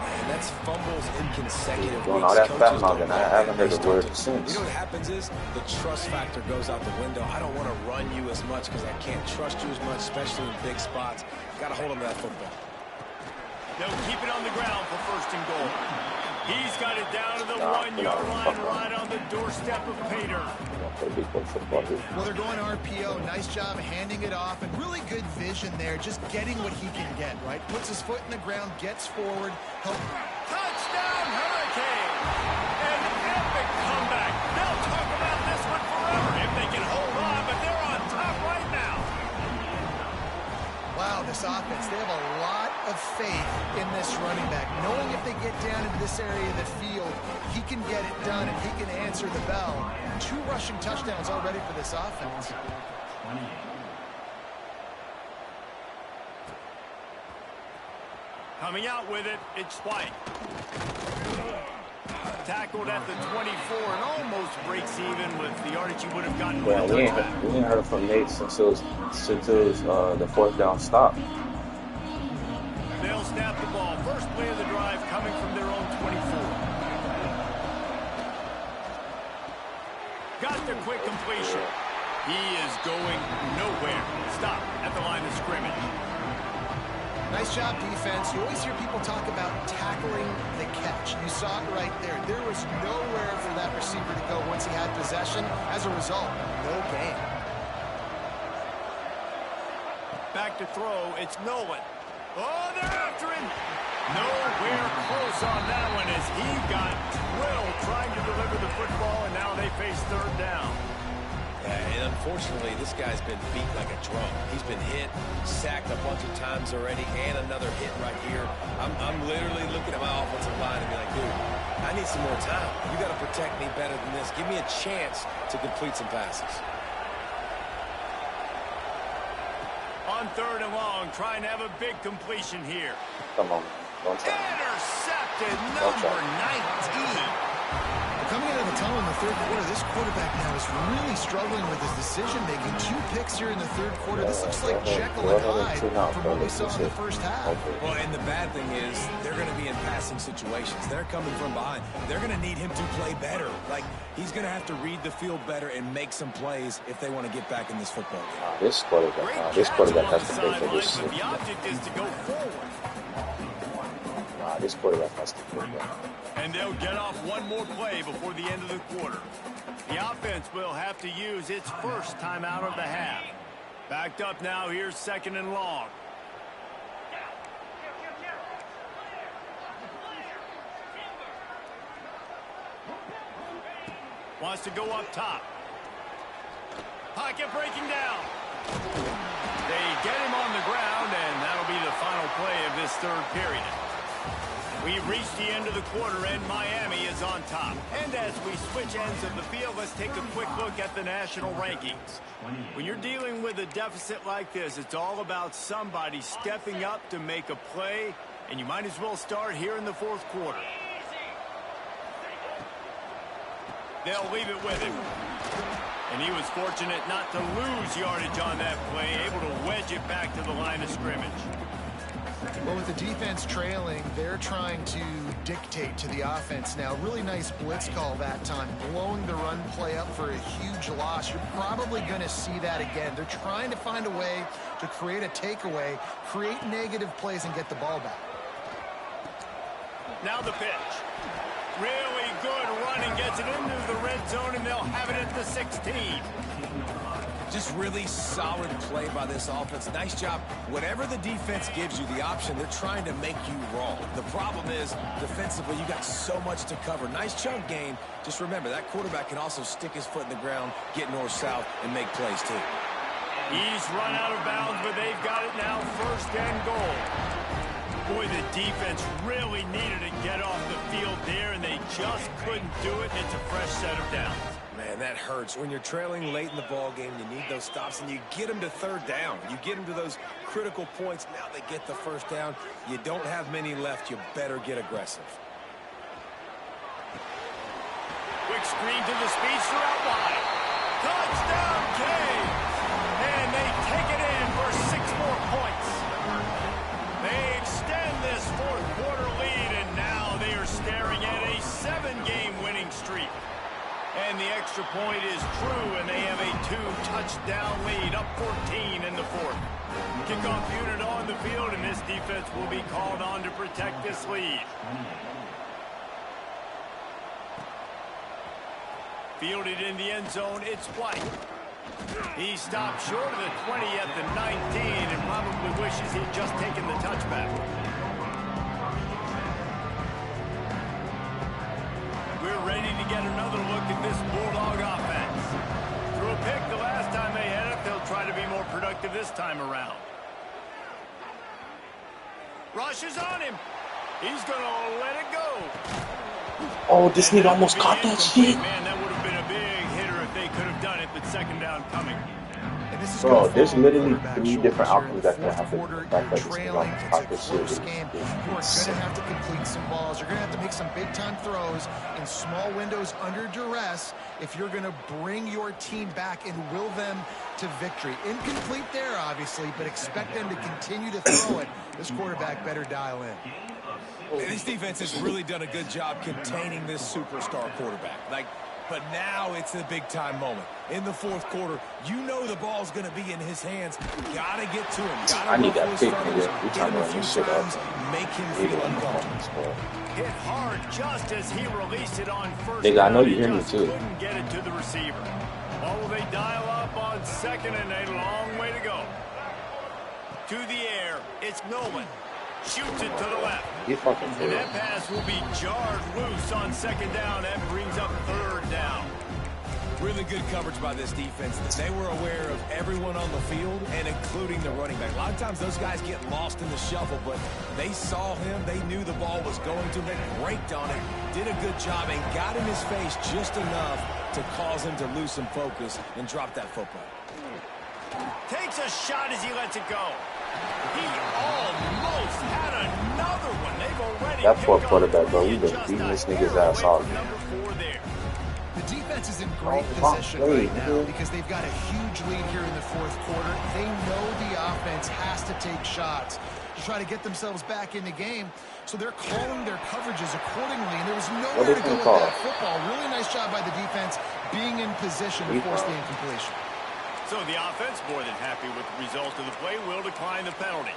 And that's fumbles in consecutive Doing weeks. all that fat Coaches mouthing. don't I like haven't that. heard a word since. You know what happens is the trust factor goes out the window. I don't want to run you as much because I can't trust you as much, especially in big spots. Got to hold on to that football. They'll keep it on the ground for 1st and goal. He's got it down to the 1-yard line right on the doorstep of Pater. Well, they're going RPO. Nice job handing it off, and really good vision there, just getting what he can get, right? Puts his foot in the ground, gets forward. Touchdown, Hurricane! An epic comeback. They'll talk about this one forever if they can hold on, but they're on top right now. Wow, this offense, they have a lot of faith in this running back, knowing if they get down into this area of the field, he can get it done and he can answer the bell. 2 rushing touchdowns already for this offense. Coming out with it, it's White. Tackled at the 24 and almost breaks even with the yardage he would have gotten. Yeah, we ain't heard from Nate since it was the 4th down stop. They'll snap the ball. First play of the drive coming from their own 24. Got the quick completion. He is going nowhere. Stop at the line of scrimmage. Nice job, defense. You always hear people talk about tackling the catch. You saw it right there. There was nowhere for that receiver to go once he had possession. As a result, no gain. Back to throw. It's Nolan. Oh, they're after him. Nowhere close on that one as he got drilled trying to deliver the football, and now they face 3rd down. Yeah, and unfortunately, this guy's been beat like a drum. He's been hit, sacked a bunch of times already, and another hit right here. I'm literally looking at my offensive line and be like, dude, I need some more time. You got to protect me better than this. Give me a chance to complete some passes. On 3rd and long, trying to have a big completion here. Come on. Intercepted, number 19. Coming out of the tunnel in the 3rd quarter, this quarterback now is really struggling with his decision-making. 2 picks here in the 3rd quarter. This looks like Jekyll and Hyde from what we saw in the first half. Well, and the bad thing is they're going to be in passing situations. They're coming from behind. They're going to need him to play better. Like, he's going to have to read the field better and make some plays if they want to get back in this football game. This quarterback has to play for this. The object is to go forward. This quarterback has to play for. And they'll get off one more play before the end of the quarter. The offense will have to use its first timeout of the half. Backed up now, here's 2nd and long. Wants to go up top. Pocket breaking down. They get him on the ground, and that'll be the final play of this 3rd period. We've reached the end of the quarter, and Miami is on top. And as we switch ends of the field, let's take a quick look at the national rankings. When you're dealing with a deficit like this, it's all about somebody stepping up to make a play, and you might as well start here in the 4th quarter. They'll leave it with him. And he was fortunate not to lose yardage on that play, able to wedge it back to the line of scrimmage. Well, with the defense trailing, they're trying to dictate to the offense now. Really nice blitz call that time, blowing the run play up for a huge loss. You're probably going to see that again. They're trying to find a way to create a takeaway, create negative plays, and get the ball back. Now the pitch. Really good running, gets it into the red zone, and they'll have it at the 16. Just really solid play by this offense. Nice job. Whatever the defense gives you the option, they're trying to make you wrong. The problem is, defensively, you got so much to cover. Nice chunk gain. Just remember, that quarterback can also stick his foot in the ground, get north-south, and make plays too. He's run out of bounds, but they've got it now, 1st and goal. Boy, the defense really needed to get off the field there, and they just couldn't do it, and it's a fresh set of downs. Man, that hurts. When you're trailing late in the ball game, you need those stops, and you get them to 3rd down. You get them to those critical points. Now they get the 1st down. You don't have many left. You better get aggressive. Quick screen to the speedster out wide. Touchdown, Canes! And they take it in for 6 more points. They extend this 4th quarter lead, and now they are staring at a 7-game winning streak. And the extra point is true, and they have a 2-touchdown lead, up 14 in the 4th. Kickoff unit on the field, and this defense will be called on to protect this lead. Fielded in the end zone, it's White. He stopped short of the 20 at the 19 and probably wishes he'd just taken the touchback. We're ready to get another look at this Bulldog offense. Through a pick the last time they had it, they'll try to be more productive this time around. Rushes on him. He's going to let it go. Oh, this nigga almost caught that shit. Man, that would have been a big hitter if they could have done it, but second down coming. Bro, there's literally 3 different outcomes that could happen. The fact that this nigga almost caught this shit is you're going to have to complete some balls. You're going to have to make some big-time throws in small windows under duress if you're going to bring your team back and will them to victory. Incomplete there, obviously, but expect them to continue to throw it. This quarterback better dial in. This defense has really done a good job containing this superstar quarterback. But now it's the big-time moment. In the fourth quarter, you know the ball's going to be in his hands. Got to get to him. I need that pick, nigga. We trying to run this shit up. Make him feel uncomfortable. Hit hard just as he released it on first. Nigga, I know you hear me too. Couldn't get it to the receiver. Oh, will they dial up on second and a long way to go. To the air, it's Nolan. Shoots it to the left. And that pass will be jarred loose on second down. That brings up third down. Really good coverage by this defense. They were aware of everyone on the field, and including the running back. A lot of times those guys get lost in the shuffle, but they saw him. They knew the ball was going to. They braked on it, did a good job, and got in his face just enough to cause him to lose some focus and drop that football. Takes a shot as he lets it go. He almost had another one. They've already that poor quarterback, bro. We've been beating this nigga's ass off. The defense is in great position right now because they've got a huge lead here in the fourth quarter. They know the offense has to take shots to try to get themselves back in the game. So they're calling their coverages accordingly, and there was nowhere to go with that football. Really nice job by the defense being in position to force the incompletion. So the offense, more than happy with the result of the play, will decline the penalty.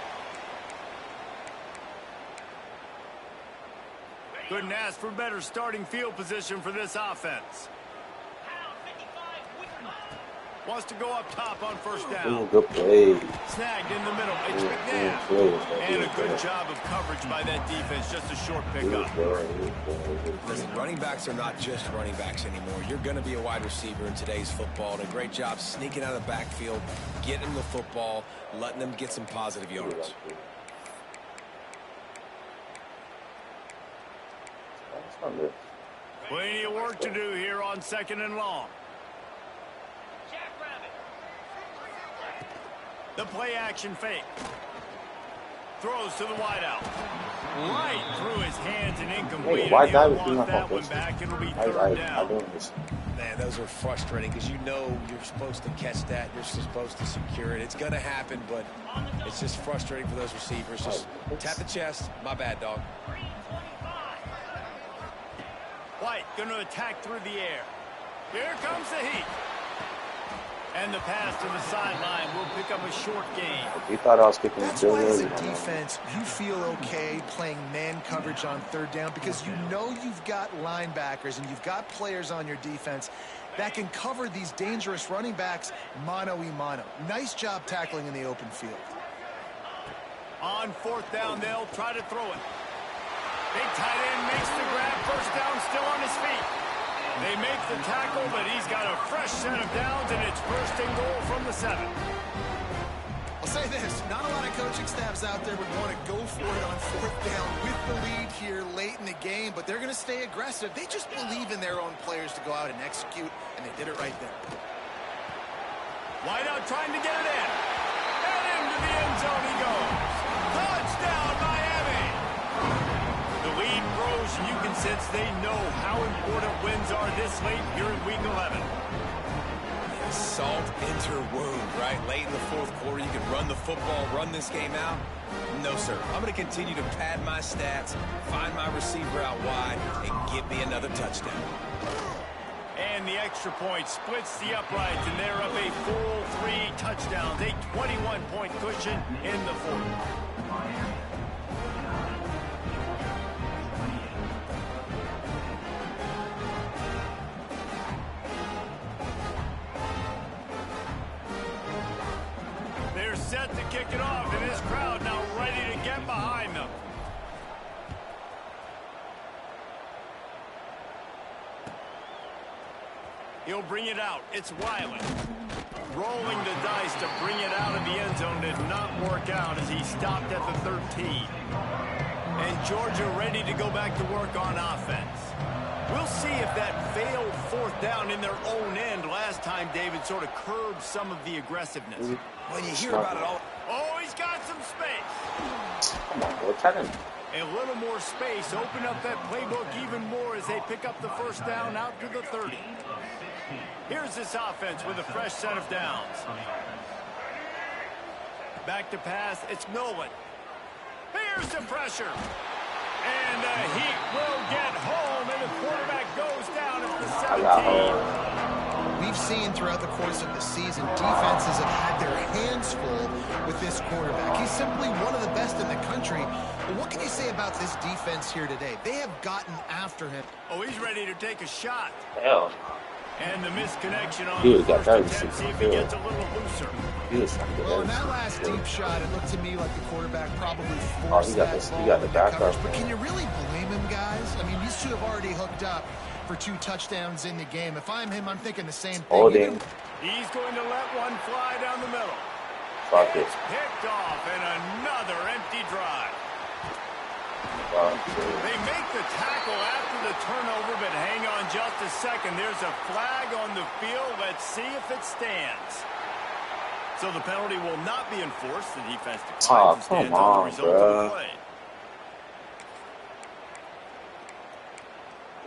Couldn't ask for better starting field position for this offense. Wants to go up top on first down. Good play. Snagged in the middle. It's McNabb. And a good job of coverage by that defense. Just a short pickup. Listen, running backs are not just running backs anymore. You're going to be a wide receiver in today's football. And a great job sneaking out of the backfield, getting the football, letting them get some positive yards. Plenty of work to do here on second and long. The play action fake. Throws to the wideout. Right through his hands and incomplete. Hey, why He'll die want that one back. It'll be third down. Man, those are frustrating because you know you're supposed to catch that. You're supposed to secure it. It's going to happen, but it's just frustrating for those receivers. Just tap the chest. My bad, dog. White going to attack through the air. Here comes the heat. And the pass to the sideline will pick up a short gain. He thought I was kicking the field. That's why as a defense, you feel okay playing man coverage on third down because you know you've got linebackers and you've got players on your defense that can cover these dangerous running backs mano-a-mano. Nice job tackling in the open field. On fourth down, they'll try to throw it. Big tight end makes the grab. First down, still on his feet. They make the tackle, but he's got a fresh set of downs, and it's first and goal from the 7. I'll say this, not a lot of coaching staffs out there would want to go for it on fourth down with the lead here late in the game, but they're going to stay aggressive. They just believe in their own players to go out and execute, and they did it right there. Wideout trying to get it in. And into the end zone he goes. Touchdown, Miami! The lead grows, and you can sense they know how important wins are this late here in Week 11. Salt enter wound, right? Late in the fourth quarter, you can run the football, run this game out. No, sir. I'm going to continue to pad my stats, find my receiver out wide, and get me another touchdown. And the extra point splits the uprights, and they're up a full 3 touchdowns, a 21-point cushion in the fourth. They're set to kick it off, and this crowd now ready to get behind them. He'll bring it out. It's Wiley. Rolling the dice to bring it out of the end zone did not work out as he stopped at the 13. And Georgia ready to go back to work on offense. We'll see if that failed fourth down in their own end last time, David, sort of curbed some of the aggressiveness. When you hear about it all. Oh, he's got some space. Come on, bro. Tell him. A little more space. Open up that playbook even more as they pick up the first down out to the 30. Here's this offense with a fresh set of downs. Back to pass. It's Nolan. Here's the pressure. And the Heat will get home, and the quarterback goes down at the 17. We've seen throughout the course of the season, defenses have had their hands full with this quarterback. He's simply one of the best in the country. But what can you say about this defense here today? They have gotten after him. Oh, he's ready to take a shot. Hell. And the misconnection on Dude, the first that attempt. See if he gets a little looser. Well, in that last deep shot, it looked to me like the quarterback probably forced that ball he got the into back coverage. up. But can you really blame him, guys? I mean, these two have already hooked up for 2 touchdowns in the game. If I'm him, I'm thinking the same thing. He's going to let one fly down the middle. Fuck it. It's picked off, and another empty drive. They make the tackle after the turnover, but hang on just a second. There's a flag on the field. Let's see if it stands. So the penalty will not be enforced. The defense declines and stands on the result of the play.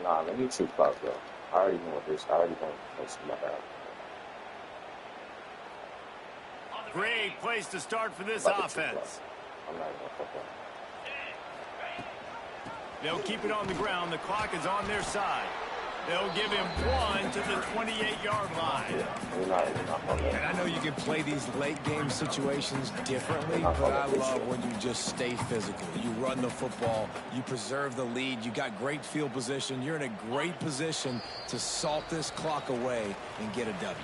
Nah, let me check out, bro. I already know what this. I already know what's about that. Great place to start for this offense. I'm not gonna fuck up. They'll keep it on the ground. The clock is on their side. They'll give him 1 to the 28-yard line. And I know you can play these late game situations differently, but I love when you just stay physical. You run the football. You preserve the lead. You got great field position. You're in a great position to salt this clock away and get a W.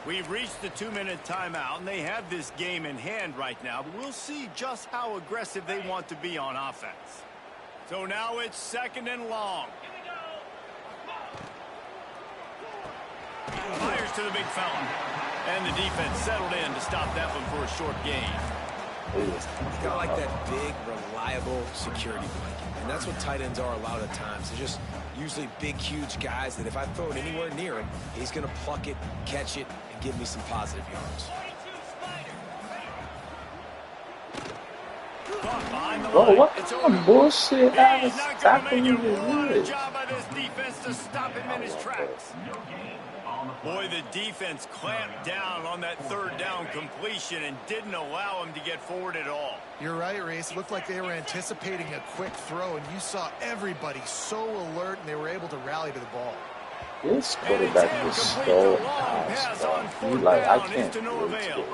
We've reached the 2-minute timeout, and they have this game in hand right now, but we'll see just how aggressive they want to be on offense. So now it's 2nd and long. Fires to the big fella. And the defense settled in to stop that one for a short gain. Kind of like that big, reliable security blanket. And that's what tight ends are a lot of the times. They're just usually big, huge guys that if I throw it anywhere near him, he's going to pluck it, catch it, and give me some positive yards. Bro, what kind of bullshit ass tackling is this? Job by this defense to stop him in his tracks. Boy, the defense clamped down on that 3rd down completion and didn't allow him to get forward at all. You're right, Reese. It looked like they were anticipating a quick throw, and you saw everybody so alert, and they were able to rally to the ball. This quarterback is so ass, bro. I can't do it.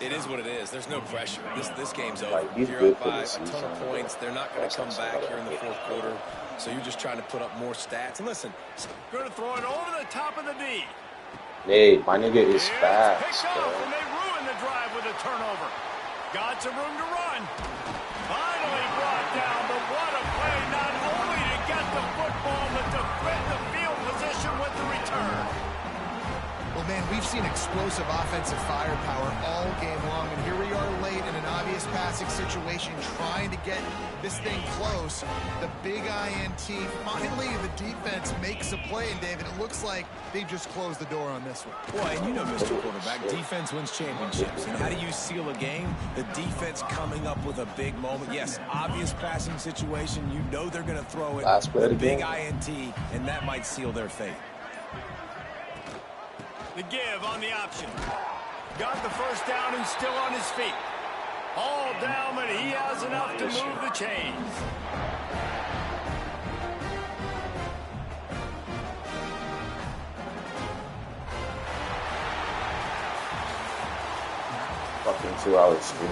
It is what it is. There's no pressure. This game's over. Like, he's you're good up for by the a season, ton of points. They're not going to come back here in the 4th quarter. So you're just trying to put up more stats. And listen, going to throw it over the top of the D. Hey, my nigga is fast, Picked bro. off, and they ruined the drive with a turnover. Got some room to run. Finally brought down, but what a play, not only to get the football, but to flip the field position with the return. Well, man, we've seen explosive offensive firepower all game long, and here we are late in an obvious passing situation trying to get this thing close. The big INT. Finally, the defense makes a play, and David, it looks like they just closed the door on this one. Boy, and you know, Mr. Quarterback, defense wins championships. And how do you seal a game? The defense coming up with a big moment. Yes, obvious passing situation. You know they're going to throw it. The big INT, and that might seal their fate. The give on the option. Got the first down and still on his feet. All down, but he has enough to move the chains. Fucking 2 hours stream.